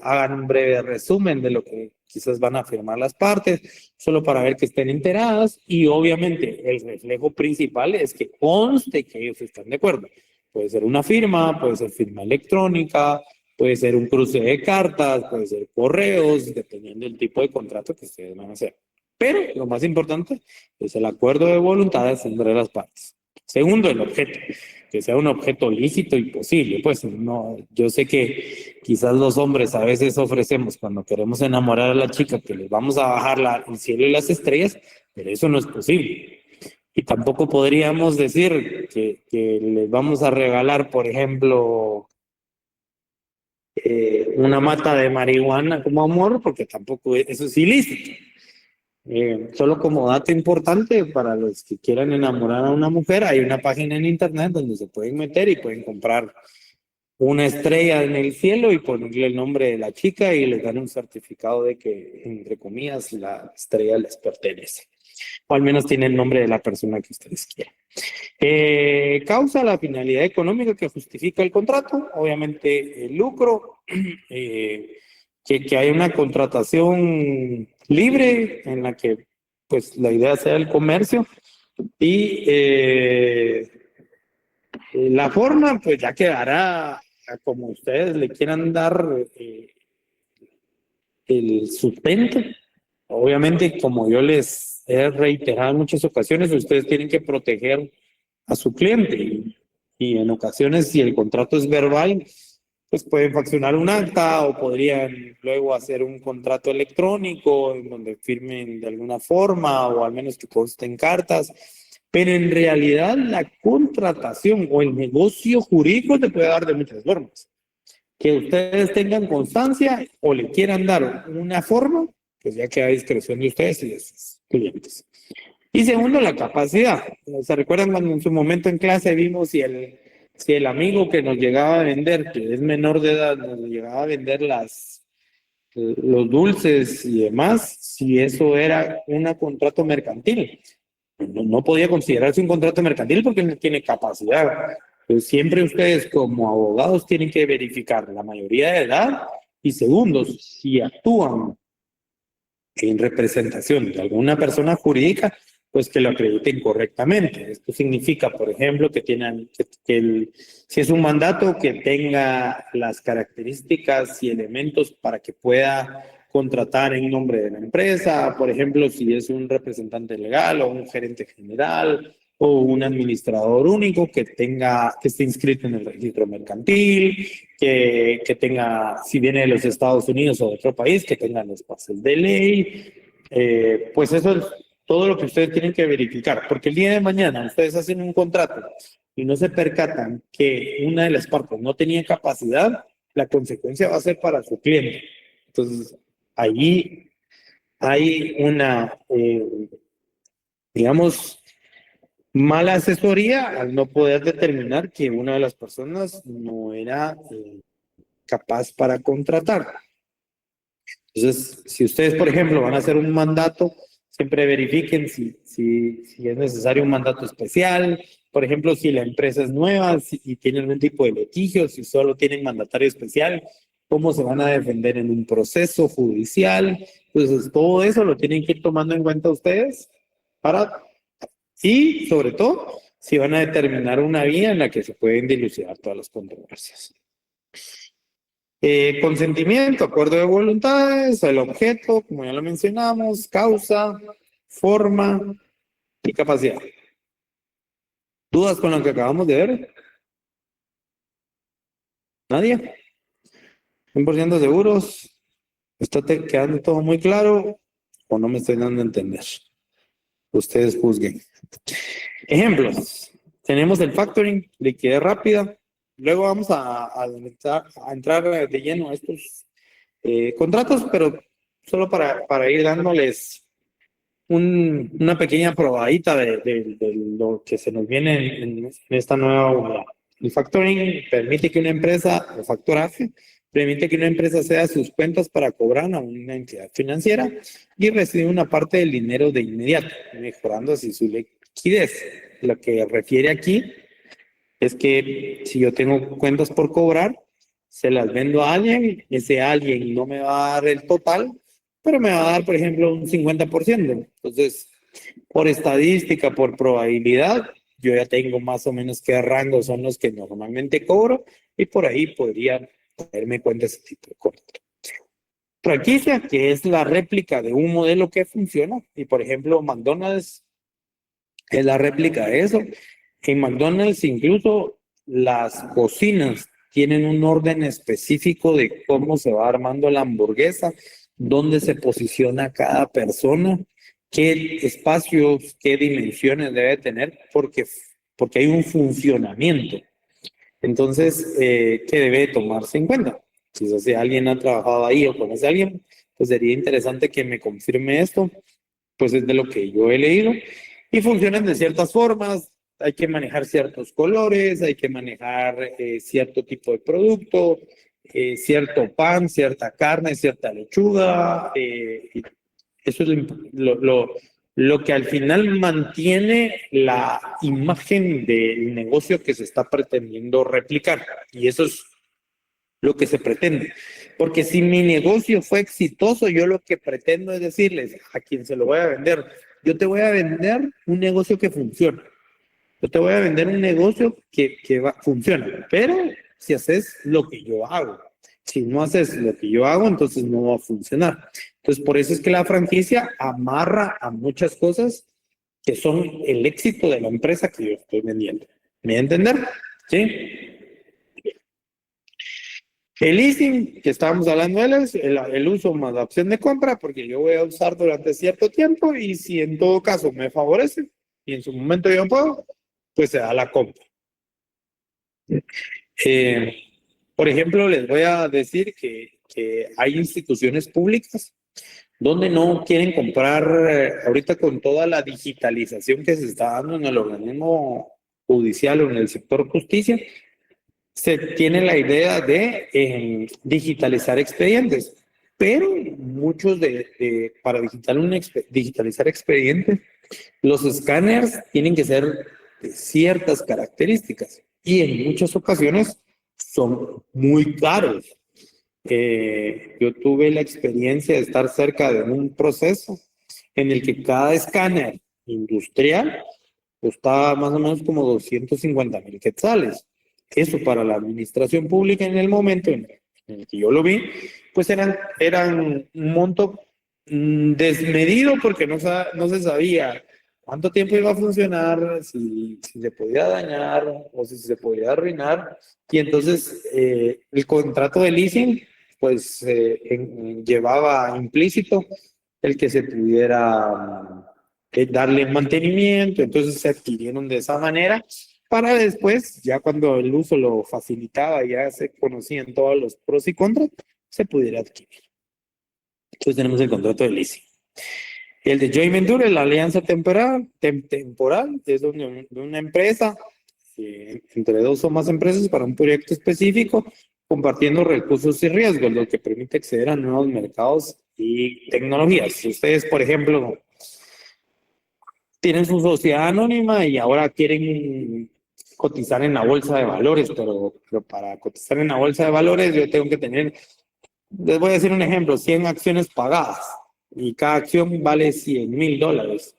hagan un breve resumen de lo que quizás van a firmar las partes, solo para ver que estén enteradas, y obviamente el reflejo principal es que conste que ellos están de acuerdo. Puede ser una firma, puede ser firma electrónica, puede ser un cruce de cartas, puede ser correos, dependiendo del tipo de contrato que ustedes van a hacer. Pero lo más importante es el acuerdo de voluntades entre las partes. Segundo, el objeto, que sea un objeto lícito y posible. Pues no, yo sé que quizás los hombres a veces ofrecemos cuando queremos enamorar a la chica que les vamos a bajar el cielo y las estrellas, pero eso no es posible. Y tampoco podríamos decir que les vamos a regalar, por ejemplo, una mata de marihuana como amor, porque tampoco eso es ilícito. Solo como dato importante para los que quieran enamorar a una mujer, hay una página en internet donde se pueden meter y pueden comprar una estrella en el cielo y ponerle el nombre de la chica y les dan un certificado de que, entre comillas, la estrella les pertenece. O al menos tiene el nombre de la persona que ustedes quieran. Causa la finalidad económica que justifica el contrato, obviamente el lucro, que haya una contratación libre en la que pues la idea sea el comercio y la forma pues ya quedará como ustedes le quieran dar el sustento. Obviamente, como yo les he reiterado en muchas ocasiones, ustedes tienen que proteger a su cliente y en ocasiones si el contrato es verbal, pues pueden faccionar un acta o podrían luego hacer un contrato electrónico en donde firmen de alguna forma o al menos que consten cartas. Pero en realidad la contratación o el negocio jurídico se puede dar de muchas formas. Que ustedes tengan constancia o le quieran dar una forma, pues ya queda a discreción de ustedes y de sus clientes. Y segundo, la capacidad. ¿Se recuerdan cuando en su momento en clase vimos si el amigo que nos llegaba a vender, que es menor de edad, nos llegaba a vender los dulces y demás, si eso era un contrato mercantil? No podía considerarse un contrato mercantil porque no tiene capacidad. Pues siempre ustedes como abogados tienen que verificar la mayoría de edad y segundo, si actúan en representación de alguna persona jurídica, pues que lo acrediten correctamente. Esto significa, por ejemplo, que si es un mandato, que tenga las características y elementos para que pueda contratar en nombre de la empresa, por ejemplo, si es un representante legal o un gerente general o un administrador único que esté inscrito en el registro mercantil, que tenga, si viene de los Estados Unidos o de otro país, que tenga los pases de ley. Pues eso es todo lo que ustedes tienen que verificar, porque el día de mañana ustedes hacen un contrato y no se percatan que una de las partes no tenía capacidad, la consecuencia va a ser para su cliente. Entonces, allí hay una, digamos, mala asesoría al no poder determinar que una de las personas no era capaz para contratar. Entonces, si ustedes, por ejemplo, van a hacer un mandato, siempre verifiquen si es necesario un mandato especial. Por ejemplo, si la empresa es nueva y tiene algún tipo de litigio, si solo tienen mandatario especial, cómo se van a defender en un proceso judicial. Entonces, todo eso lo tienen que ir tomando en cuenta ustedes y, sobre todo, si van a determinar una vía en la que se pueden dilucidar todas las controversias. Consentimiento, acuerdo de voluntades, el objeto, como ya lo mencionamos, causa, forma y capacidad. ¿Dudas con lo que acabamos de ver? ¿Nadie? 100% seguros. ¿Está quedando todo muy claro o no me estoy dando a entender? Ustedes juzguen. Ejemplos. Tenemos el factoring, liquidez rápida. Luego vamos a entrar de lleno a estos contratos, pero solo para ir dándoles una pequeña probadita de lo que se nos viene en esta nueva unidad. El factoring permite que una empresa, o factoraje, permite que una empresa ceda sus cuentas para cobrar a una entidad financiera y recibe una parte del dinero de inmediato, mejorando así su liquidez. Lo que refiere aquí es que si yo tengo cuentas por cobrar, se las vendo a alguien, ese alguien no me va a dar el total, pero me va a dar, por ejemplo, un 50%. Entonces, por estadística, por probabilidad, yo ya tengo más o menos qué rangos son los que normalmente cobro y por ahí podría darme cuenta ese tipo de contrato. Franquicia, que es la réplica de un modelo que funciona, y por ejemplo, McDonald's es la réplica de eso. En McDonald's incluso las cocinas tienen un orden específico de cómo se va armando la hamburguesa, dónde se posiciona cada persona, qué espacios, qué dimensiones debe tener, porque hay un funcionamiento. Entonces, ¿qué debe tomarse en cuenta? Si alguien ha trabajado ahí o conoce a alguien, pues sería interesante que me confirme esto, pues es de lo que yo he leído, y funcionan de ciertas formas. Hay que manejar ciertos colores, hay que manejar cierto tipo de producto, cierto pan, cierta carne, cierta lechuga. Y eso es lo que al final mantiene la imagen del negocio que se está pretendiendo replicar. Y eso es lo que se pretende. Porque si mi negocio fue exitoso, yo lo que pretendo es decirles a quien se lo voy a vender, yo te voy a vender un negocio que funciona. Yo te voy a vender un negocio que funciona, pero si haces lo que yo hago. Si no haces lo que yo hago, entonces no va a funcionar. Entonces, por eso es que la franquicia amarra a muchas cosas que son el éxito de la empresa que yo estoy vendiendo. ¿Me voy a entender? ¿Sí? El leasing, que estábamos hablando de él, es el uso más la opción de compra, porque yo voy a usar durante cierto tiempo y si en todo caso me favorece y en su momento yo puedo, pues se da la compra. Por ejemplo, les voy a decir que hay instituciones públicas donde no quieren comprar, ahorita con toda la digitalización que se está dando en el organismo judicial o en el sector justicia, se tiene la idea de digitalizar expedientes, pero muchos para digitalizar expedientes, los escáneres tienen que ser de ciertas características y en muchas ocasiones son muy caros. Yo tuve la experiencia de estar cerca de un proceso en el que cada escáner industrial costaba más o menos como 250,000 quetzales. Eso para la administración pública en el momento en el que yo lo vi, pues eran un monto desmedido porque no se sabía cuánto tiempo iba a funcionar, si se podía dañar o si se podía arruinar. Y entonces el contrato de leasing pues llevaba implícito el que se pudiera darle mantenimiento, entonces se adquirieron de esa manera para después, ya cuando el uso lo facilitaba, ya se conocían todos los pros y contras, se pudiera adquirir. Entonces tenemos el contrato de leasing. El de joint venture, la alianza temporal, es de una empresa, entre dos o más empresas para un proyecto específico, compartiendo recursos y riesgos, lo que permite acceder a nuevos mercados y tecnologías. Si ustedes, por ejemplo, tienen su sociedad anónima y ahora quieren cotizar en la bolsa de valores, pero para cotizar en la bolsa de valores yo tengo que tener, les voy a decir un ejemplo, 100 acciones pagadas y cada acción vale $100,000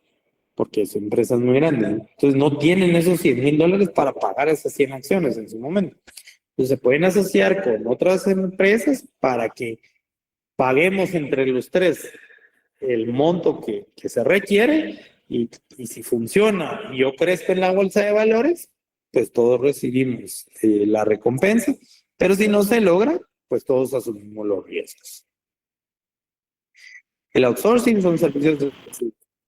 porque su empresa es muy grande. Entonces no tienen esos $100,000 para pagar esas 100 acciones en su momento. Entonces se pueden asociar con otras empresas para que paguemos entre los tres el monto que se requiere y si funciona y yo crezco en la bolsa de valores, pues todos recibimos la recompensa, pero si no se logra, pues todos asumimos los riesgos. El outsourcing son servicios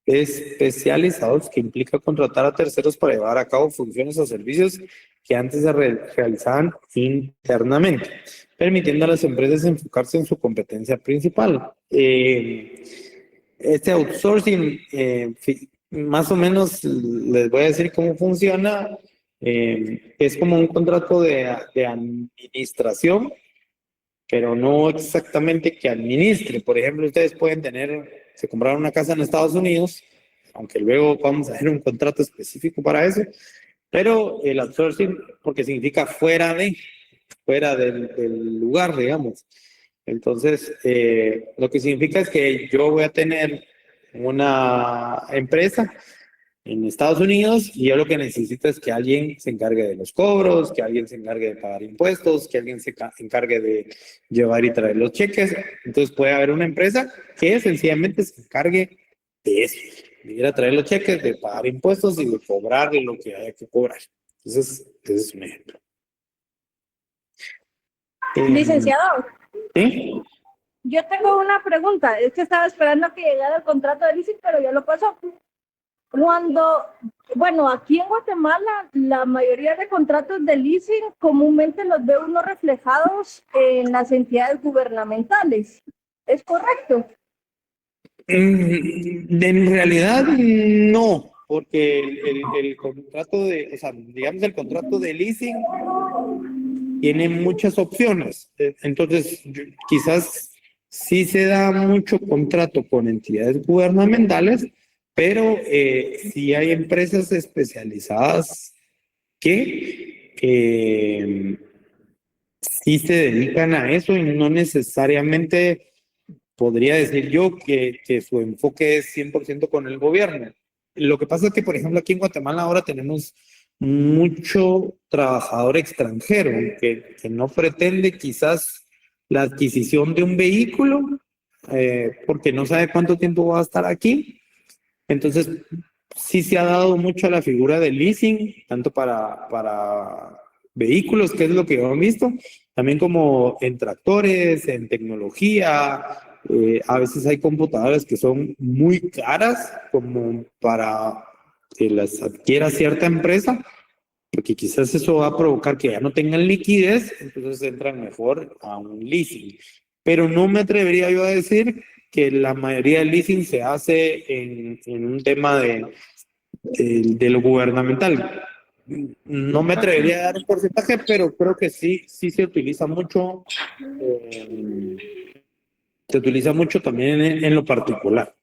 especializados que implica contratar a terceros para llevar a cabo funciones o servicios que antes se realizaban internamente, permitiendo a las empresas enfocarse en su competencia principal. Este outsourcing, más o menos les voy a decir cómo funciona. Es como un contrato de administración, pero no exactamente que administre. Por ejemplo, ustedes pueden se compraron una casa en Estados Unidos, aunque luego vamos a hacer un contrato específico para eso, pero el outsourcing, porque significa fuera del lugar, digamos. Entonces, lo que significa es que yo voy a tener una empresa en Estados Unidos y yo lo que necesito es que alguien se encargue de los cobros, que alguien se encargue de pagar impuestos, que alguien se encargue de llevar y traer los cheques. Entonces puede haber una empresa que sencillamente se encargue de eso. de ir a traer los cheques, de pagar impuestos y de cobrar lo que haya que cobrar. Entonces, ese es un ejemplo. Licenciado, ¿Sí? yo tengo una pregunta. Es que estaba esperando que llegara el contrato de leasing, pero ya lo pasó. Bueno, aquí en Guatemala, la mayoría de contratos de leasing comúnmente los ve uno reflejados en las entidades gubernamentales. ¿Es correcto? En realidad no, porque el contrato o sea, digamos, el contrato de leasing tiene muchas opciones. Entonces, quizás sí se da mucho contrato con entidades gubernamentales, pero sí hay empresas especializadas que sí se dedican a eso y no necesariamente podría decir yo que su enfoque es 100% con el gobierno. Lo que pasa es que, por ejemplo, aquí en Guatemala ahora tenemos mucho trabajador extranjero que no pretende quizás la adquisición de un vehículo porque no sabe cuánto tiempo va a estar aquí. Entonces, sí se ha dado mucho a la figura del leasing, tanto para vehículos, que es lo que hemos visto, también como en tractores, en tecnología. A veces hay computadoras que son muy caras como para que las adquiera cierta empresa, porque quizás eso va a provocar que ya no tengan liquidez, entonces entran mejor a un leasing. Pero no me atrevería yo a decir que la mayoría del leasing se hace en un tema de lo gubernamental. No me atrevería a dar un porcentaje, pero creo que sí se utiliza mucho, se utiliza mucho también en lo particular.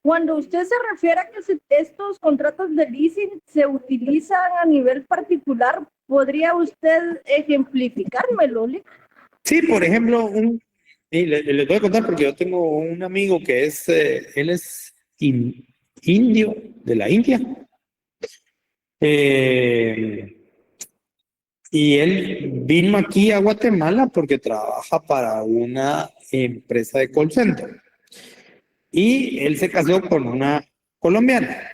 Cuando usted se refiere a que estos contratos de leasing se utilizan a nivel particular, ¿podría usted ejemplificármelo, Lee? Sí, por ejemplo, y les voy a contar porque yo tengo un amigo que él es indio, de la India. Y él vino aquí a Guatemala porque trabaja para una empresa de call center. Y él se casó con una colombiana.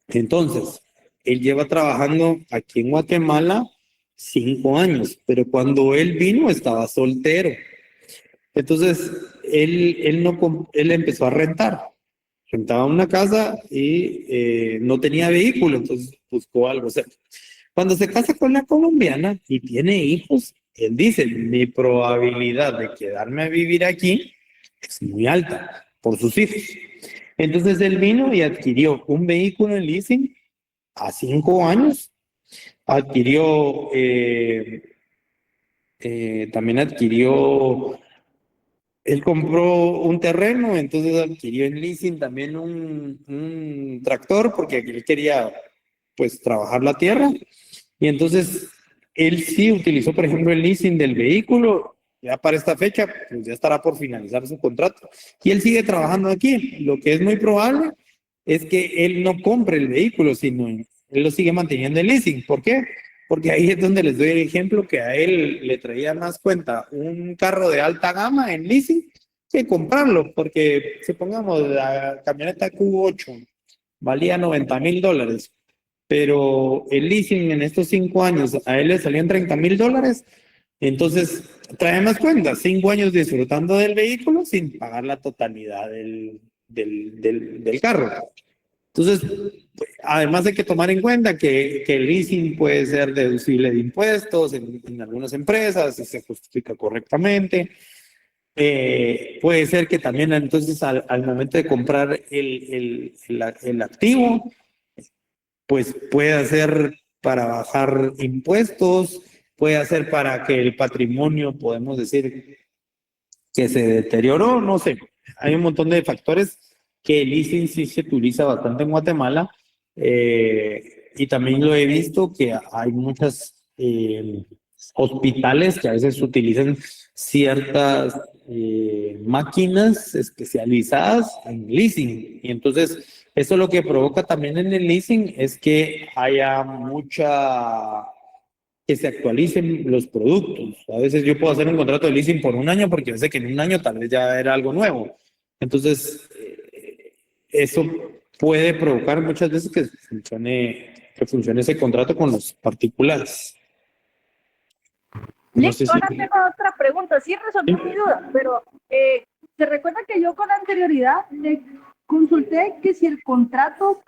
Entonces, él lleva trabajando aquí en Guatemala 5 años, pero cuando él vino estaba soltero. Entonces, él empezó a rentar. Rentaba una casa y no tenía vehículo, entonces buscó algo cerca. Cuando se casa con la colombiana y tiene hijos, él dice, mi probabilidad de quedarme a vivir aquí es muy alta por sus hijos. Entonces él vino y adquirió un vehículo en leasing a 5 años, adquirió, también adquirió, él compró un terreno, entonces adquirió en leasing también un tractor porque él quería pues trabajar la tierra. Y entonces él sí utilizó, por ejemplo, el leasing del vehículo. Ya para esta fecha, pues ya estará por finalizar su contrato. Y él sigue trabajando aquí. Lo que es muy probable es que él no compre el vehículo, sino él lo sigue manteniendo en leasing. ¿Por qué? Porque ahí es donde les doy el ejemplo que a él le traía más cuenta un carro de alta gama en leasing que comprarlo. Porque supongamos la camioneta Q8 valía $90,000, pero el leasing en estos 5 años a él le salían $30,000, entonces trae más cuenta, 5 años disfrutando del vehículo sin pagar la totalidad del carro. Entonces, además hay que tomar en cuenta que el leasing puede ser deducible de impuestos en algunas empresas, si se justifica correctamente. Puede ser que también entonces al momento de comprar el activo, pues puede hacer para bajar impuestos, puede hacer para que el patrimonio, podemos decir, que se deterioró, no sé. Hay un montón de factores que el leasing sí se utiliza bastante en Guatemala y también lo he visto que hay muchas hospitales que a veces utilizan ciertas máquinas especializadas en leasing y entonces eso lo que provoca también en el leasing es que haya que se actualicen los productos. A veces yo puedo hacer un contrato de leasing por un año porque yo sé que en un año tal vez ya era algo nuevo. Entonces, eso puede provocar muchas veces que funcione ese contrato con los particulares. No sé Listo, si... ahora tengo otra pregunta. Sí resolvió mi duda, pero se recuerda que yo con anterioridad le consulté que si el contrato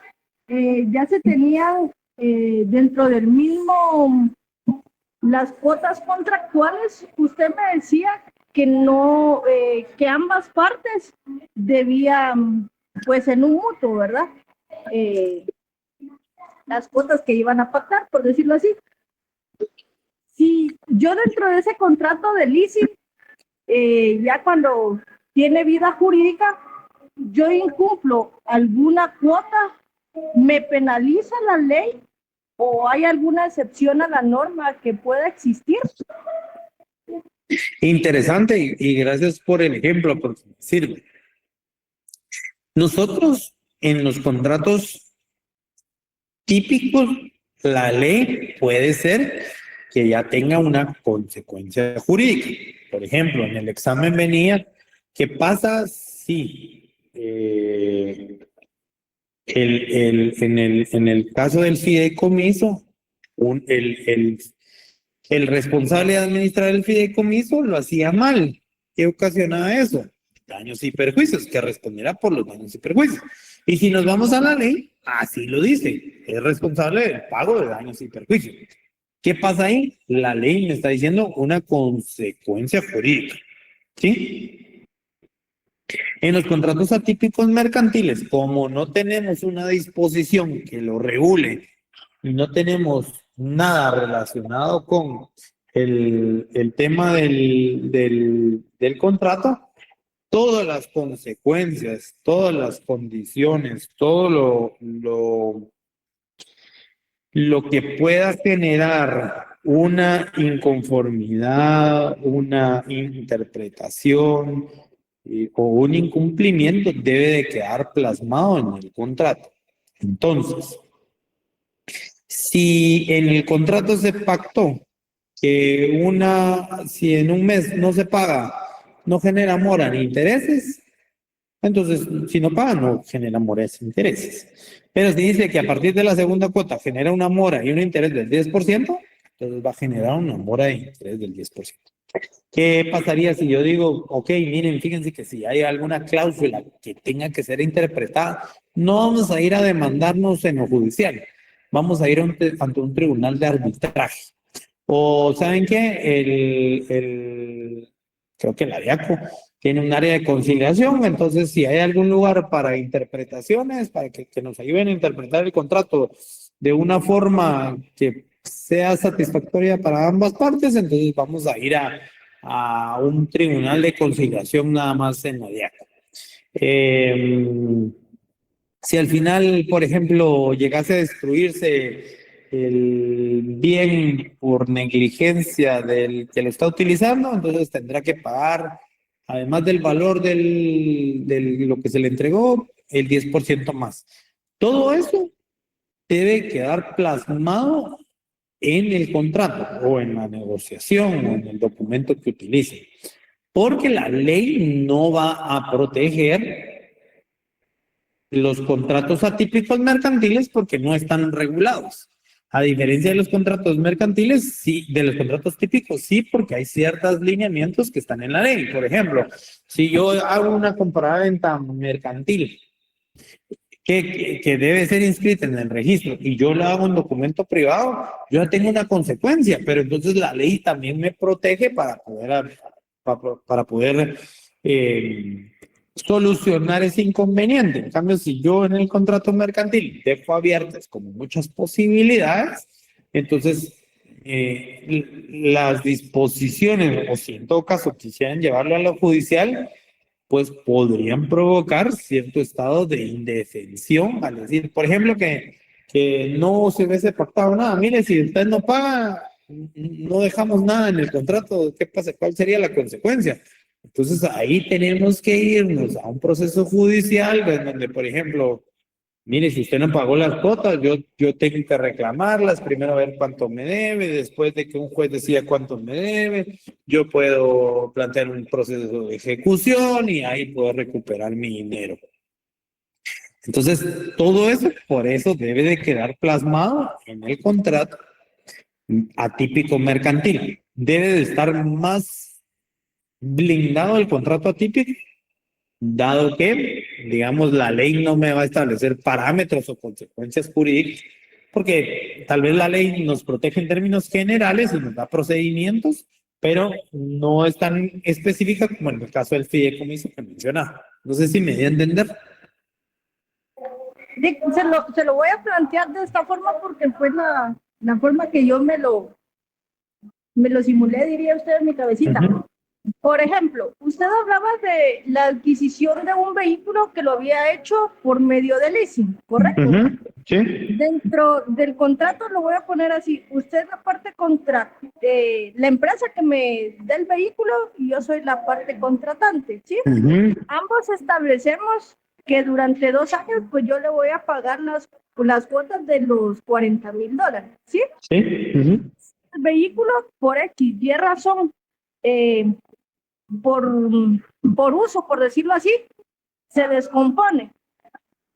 ya se tenía dentro del mismo, las cuotas contractuales. Usted me decía que no, que ambas partes debían, pues en un mutuo, ¿verdad? Las cuotas que iban a pactar, por decirlo así. Si yo dentro de ese contrato de leasing, ya cuando tiene vida jurídica, yo incumplo alguna cuota, ¿me penaliza la ley o hay alguna excepción a la norma que pueda existir? Interesante y gracias por el ejemplo, porque sirve. Nosotros en los contratos típicos, la ley puede ser que ya tenga una consecuencia jurídica. Por ejemplo, en el examen venía, ¿qué pasa si en el caso del fideicomiso, el responsable de administrar el fideicomiso lo hacía mal? ¿Qué ocasionaba eso? Daños y perjuicios, que responderá por los daños y perjuicios. Y si nos vamos a la ley, así lo dice, es responsable del pago de daños y perjuicios. ¿Qué pasa ahí? La ley me está diciendo una consecuencia jurídica, ¿sí? En los contratos atípicos mercantiles, como no tenemos una disposición que lo regule y no tenemos nada relacionado con el tema del contrato, todas las consecuencias, todas las condiciones, todo lo que pueda generar una inconformidad, una interpretación o un incumplimiento debe de quedar plasmado en el contrato. Entonces, si en el contrato se pactó que si en un mes no se paga, no genera mora ni intereses, entonces si no paga no genera moras ni intereses. Pero si dice que a partir de la segunda cuota genera una mora y un interés del 10%, entonces va a generar una mora de interés del 10%. ¿Qué pasaría si yo digo, ok, miren, fíjense que si hay alguna cláusula que tenga que ser interpretada, no vamos a ir a demandarnos en lo judicial, vamos a ir ante un tribunal de arbitraje? O ¿saben qué? Creo que la DIACO tiene un área de conciliación, entonces si hay algún lugar para interpretaciones, para que nos ayuden a interpretar el contrato de una forma que sea satisfactoria para ambas partes, entonces vamos a ir a un tribunal de conciliación nada más en la DIACO. Si al final, por ejemplo, llegase a destruirse el bien por negligencia del que lo está utilizando, entonces tendrá que pagar, además del valor de lo que se le entregó, el 10% más. Todo eso debe quedar plasmado en el contrato o en la negociación o en el documento que utilice, porque la ley no va a proteger los contratos atípicos mercantiles porque no están regulados. A diferencia de los contratos mercantiles, sí, de los contratos típicos, sí, porque hay ciertos lineamientos que están en la ley. Por ejemplo, si yo hago una compraventa mercantil que debe ser inscrita en el registro y yo le hago un documento privado, yo ya tengo una consecuencia, pero entonces la ley también me protege para poder solucionar ese inconveniente. En cambio, si yo en el contrato mercantil dejo abiertas como muchas posibilidades, entonces las disposiciones, o si en todo caso quisieran llevarlo a lo judicial, pues podrían provocar cierto estado de indefensión, al decir, por ejemplo, que no se hubiese pactado nada. Mire, si usted no paga, no dejamos nada en el contrato, ¿qué pasa? ¿Cuál sería la consecuencia? Entonces ahí tenemos que irnos a un proceso judicial en donde, por ejemplo, mire, si usted no pagó las cuotas, yo tengo que reclamarlas, primero ver cuánto me debe, después de que un juez decida cuánto me debe, yo puedo plantear un proceso de ejecución y ahí puedo recuperar mi dinero. Entonces, todo eso, por eso debe de quedar plasmado en el contrato atípico mercantil. Debe de estar más blindado el contrato atípico, dado que, digamos, la ley no me va a establecer parámetros o consecuencias jurídicas, porque tal vez la ley nos protege en términos generales y nos da procedimientos, pero no es tan específica como en el caso del fideicomiso que mencionaba. No sé si me di a entender. Se lo voy a plantear de esta forma porque fue la forma que yo me lo simulé, diría usted, en mi cabecita. Ujú. Por ejemplo, usted hablaba de la adquisición de un vehículo que lo había hecho por medio de leasing, ¿correcto? Ujú. Sí. Dentro del contrato lo voy a poner así, usted es la parte la empresa que me da el vehículo y yo soy la parte contratante, ¿sí? Ujú. Ambos establecemos que durante 2 años pues yo le voy a pagar las cuotas de los $40,000, ¿sí? Sí. Ujú. El vehículo por X, Y razón, por uso, por decirlo así, se descompone.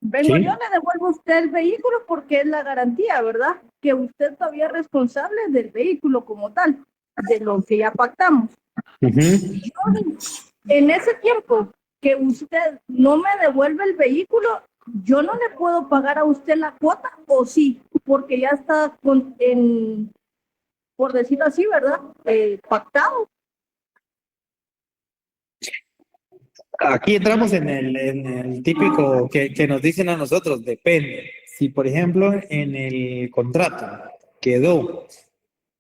Vengo Sí. yo, le devuelvo a usted el vehículo porque es la garantía, ¿verdad? Que usted todavía es responsable del vehículo como tal, de lo que ya pactamos. Ujú. En ese tiempo que usted no me devuelve el vehículo, yo no le puedo pagar a usted la cuota, o sí, porque ya está por decirlo así, ¿verdad? Pactado. Aquí entramos en el típico que nos dicen a nosotros, depende. Si, por ejemplo, en el contrato quedó,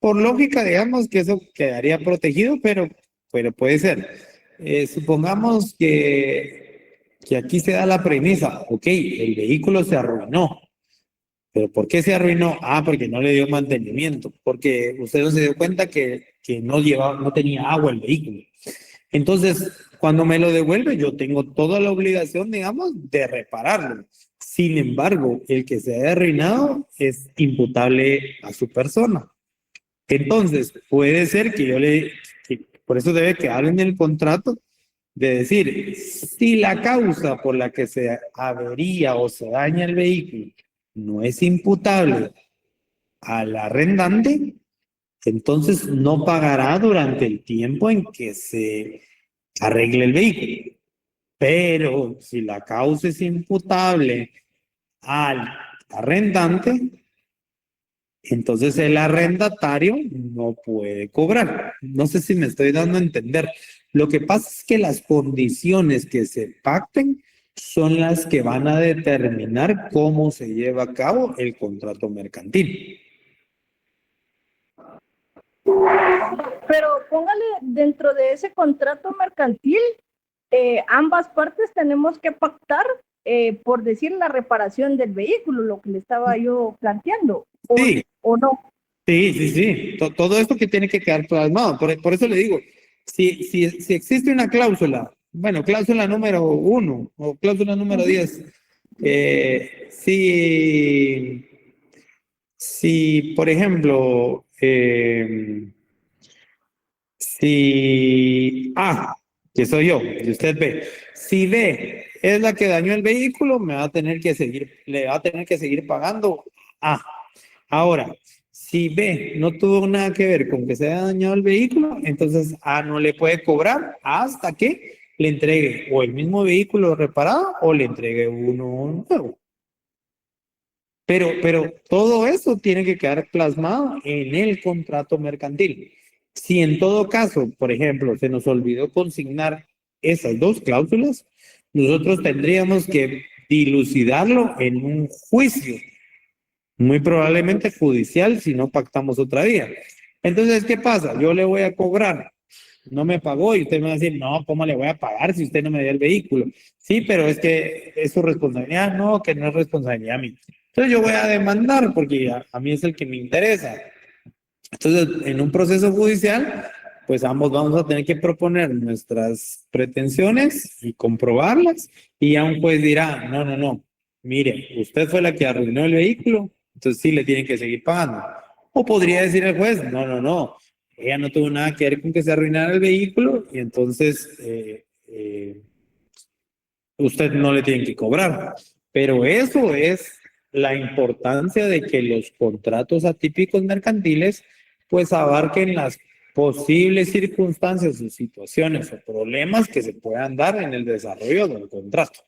por lógica, digamos que eso quedaría protegido, pero puede ser. Supongamos que aquí se da la premisa, ok, el vehículo se arruinó. ¿Pero por qué se arruinó? Ah, porque no le dio mantenimiento, porque usted no se dio cuenta que no tenía agua el vehículo. Entonces, cuando me lo devuelve, yo tengo toda la obligación, digamos, de repararlo. Sin embargo, el que se haya arruinado es imputable a su persona. Entonces, puede ser por eso debe quedar en el contrato de decir, si la causa por la que se avería o se daña el vehículo no es imputable al arrendante, entonces no pagará durante el tiempo en que se arregle el vehículo. Pero si la causa es imputable al arrendante, entonces el arrendatario no puede cobrar. No sé si me estoy dando a entender. Lo que pasa es que las condiciones que se pacten son las que van a determinar cómo se lleva a cabo el contrato mercantil. Pero póngale dentro de ese contrato mercantil, ambas partes tenemos que pactar, por decir, la reparación del vehículo, lo que le estaba yo planteando, Sí, o no. sí. Todo esto que tiene que quedar plasmado. Por eso le digo, si existe una cláusula, bueno, cláusula número 1 o cláusula número 10, si, por ejemplo, si A, que soy yo, y usted B, si B es la que dañó el vehículo, le va a tener que seguir pagando A. Ahora, si B no tuvo nada que ver con que se haya dañado el vehículo, entonces A no le puede cobrar hasta que le entregue o el mismo vehículo reparado o le entregue uno nuevo. Pero todo eso tiene que quedar plasmado en el contrato mercantil. Si en todo caso, por ejemplo, se nos olvidó consignar esas dos cláusulas, nosotros tendríamos que dilucidarlo en un juicio, muy probablemente judicial, si no pactamos otra vía. Entonces, ¿qué pasa? Yo le voy a cobrar, no me pagó y usted me va a decir, no, ¿cómo le voy a pagar si usted no me dio el vehículo? Sí, pero es que es su responsabilidad, no, que no es responsabilidad mía. Entonces yo voy a demandar porque a mí es el que me interesa. Entonces, en un proceso judicial, pues ambos vamos a tener que proponer nuestras pretensiones y comprobarlas y ya un juez dirá, no, mire, usted fue la que arruinó el vehículo, entonces sí le tienen que seguir pagando. O podría decir el juez, no, ella no tuvo nada que ver con que se arruinara el vehículo y entonces usted no le tiene que cobrar. Pero eso es la importancia de que los contratos atípicos mercantiles pues abarquen las posibles circunstancias o situaciones o problemas que se puedan dar en el desarrollo del contrato.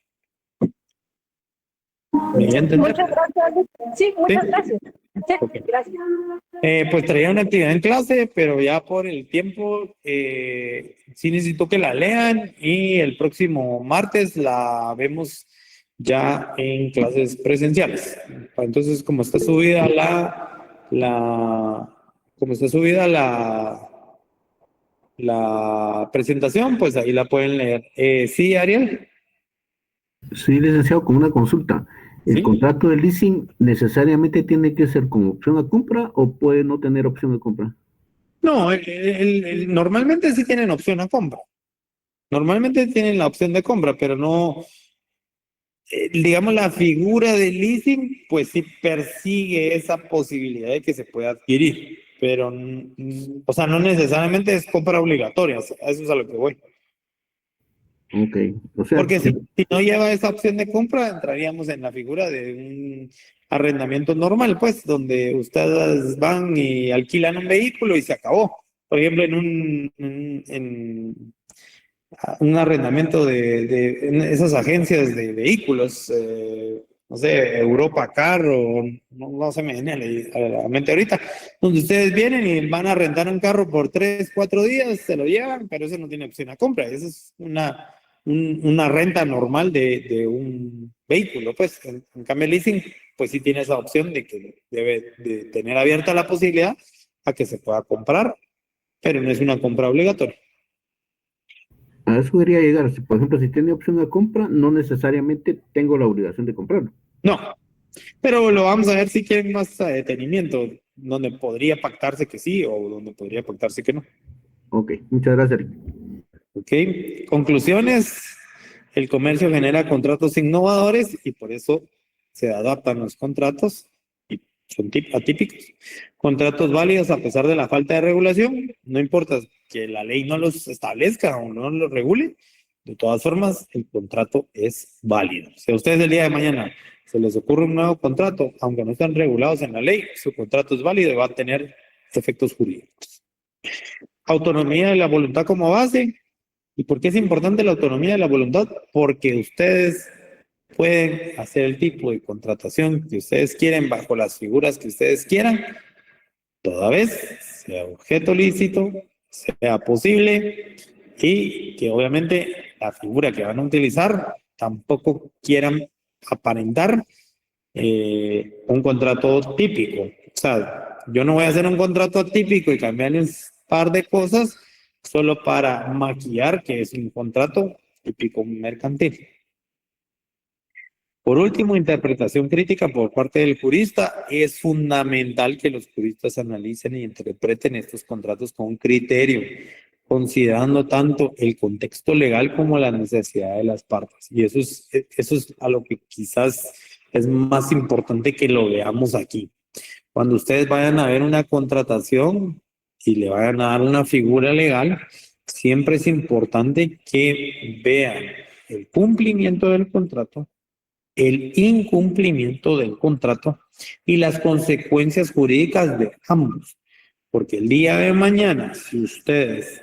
¿Me voy a entender? Muchas gracias. Sí, muchas Sí. gracias. Sí, Ok. gracias. Pues traía una actividad en clase, pero ya por el tiempo sí necesito que la lean y el próximo martes la vemos ya en clases presenciales. Entonces, como está subida como está subida la presentación, pues ahí la pueden leer. Sí, Ariel. Sí, licenciado, con una consulta. ¿El Sí. contrato de leasing necesariamente tiene que ser con opción a compra o puede no tener opción de compra? No, normalmente sí tienen opción a compra. Normalmente tienen la opción de compra, pero no, digamos, la figura del leasing, pues sí persigue esa posibilidad de que se pueda adquirir, pero, o sea, no necesariamente es compra obligatoria, o sea, a eso es a lo que voy. Ok, o sea, Porque si no lleva esa opción de compra, entraríamos en la figura de un arrendamiento normal, pues, donde ustedes van y alquilan un vehículo y se acabó. Por ejemplo, en un arrendamiento en esas agencias de vehículos, no sé, Europa Car o no se me viene a la mente ahorita, donde ustedes vienen y van a rentar un carro por 3, 4 días, se lo llevan, pero eso no tiene opción a compra, eso es una renta normal de un vehículo, pues en cambio el leasing, pues sí tiene esa opción de que debe de tener abierta la posibilidad a que se pueda comprar, pero no es una compra obligatoria. a eso quería llegar. Si, por ejemplo, si tiene opción de compra, no necesariamente tengo la obligación de comprarlo. No, pero lo vamos a ver si quieren más detenimiento, donde podría pactarse que sí o donde podría pactarse que no. Ok, muchas gracias. ¿Ok? Conclusiones. El comercio genera contratos innovadores y por eso se adaptan los contratos y son atípicos. Contratos válidos a pesar de la falta de regulación. No importa que la ley no los establezca o no los regule. De todas formas, el contrato es válido. Si a ustedes el día de mañana se les ocurre un nuevo contrato, aunque no están regulados en la ley, su contrato es válido y va a tener efectos jurídicos. Autonomía de la voluntad como base. ¿Y por qué es importante la autonomía de la voluntad? Porque ustedes pueden hacer el tipo de contratación que ustedes quieren bajo las figuras que ustedes quieran, toda vez sea objeto lícito, sea posible y que obviamente la figura que van a utilizar tampoco quieran aparentar un contrato típico. O sea, yo no voy a hacer un contrato típico y cambiarle un par de cosas solo para maquillar que es un contrato típico mercantil. Por último, interpretación crítica por parte del jurista. Es fundamental que los juristas analicen y interpreten estos contratos con criterio, considerando tanto el contexto legal como la necesidad de las partes. Y eso es a lo que quizás es más importante que lo veamos aquí. Cuando ustedes vayan a ver una contratación y le vayan a dar una figura legal, siempre es importante que vean el cumplimiento del contrato, el incumplimiento del contrato y las consecuencias jurídicas de ambos. Porque el día de mañana, si ustedes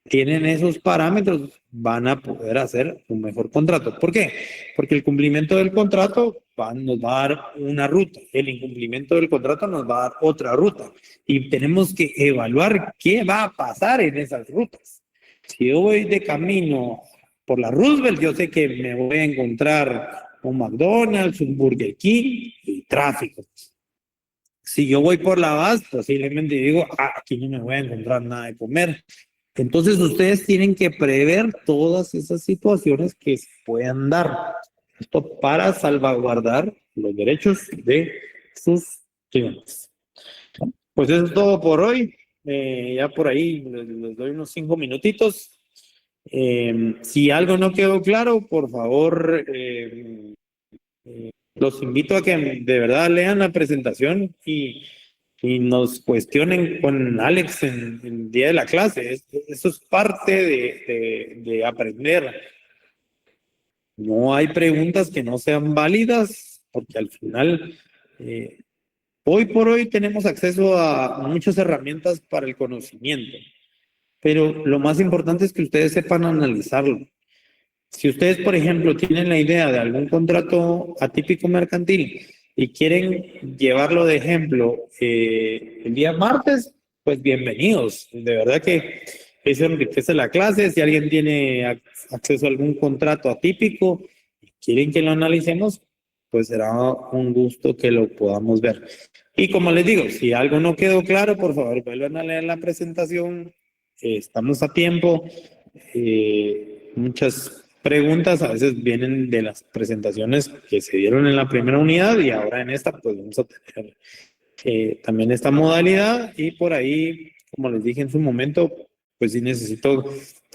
tienen esos parámetros, van a poder hacer un mejor contrato. ¿Por qué? Porque el cumplimiento del contrato nos va a dar una ruta, el incumplimiento del contrato nos va a dar otra ruta y tenemos que evaluar qué va a pasar en esas rutas. Si yo voy de camino por la Roosevelt, yo sé que me voy a encontrar un McDonald's, un Burger King y tráfico. Si yo voy por la Vaz, posiblemente digo, aquí no me voy a encontrar nada de comer. Entonces ustedes tienen que prever todas esas situaciones que se puedan dar. Esto para salvaguardar los derechos de sus clientes. Pues eso es todo por hoy. Ya por ahí les doy unos 5 minutitos. Si algo no quedó claro, por favor, Los invito a que de verdad lean la presentación y nos cuestionen con Alex en el día de la clase. Eso es parte de aprender. No hay preguntas que no sean válidas, porque al final, hoy por hoy tenemos acceso a muchas herramientas para el conocimiento, pero lo más importante es que ustedes sepan analizarlo. Si ustedes, por ejemplo, tienen la idea de algún contrato atípico mercantil y quieren llevarlo de ejemplo el día martes, pues bienvenidos. De verdad que eso enriquece la clase. Si alguien tiene acceso a algún contrato atípico y quieren que lo analicemos, pues será un gusto que lo podamos ver. Y como les digo, si algo no quedó claro, por favor, vuelvan a leer la presentación. Estamos a tiempo. Muchas preguntas a veces vienen de las presentaciones que se dieron en la primera unidad y ahora en esta pues vamos a tener también esta modalidad y por ahí, como les dije en su momento, pues sí necesito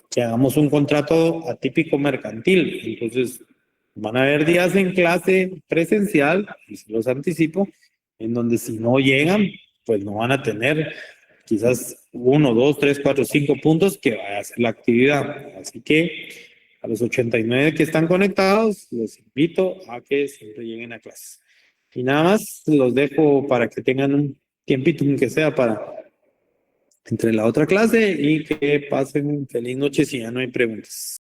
que hagamos un contrato atípico mercantil. Entonces van a haber días en clase presencial, y se los anticipo, en donde si no llegan, pues no van a tener quizás 1, 2, 3, 4, 5 puntos que vaya a ser la actividad. Así que a los 89 que están conectados, los invito a que siempre lleguen a clase. Y nada más los dejo para que tengan un tiempito, aunque sea para entre la otra clase, y que pasen feliz noche si ya no hay preguntas.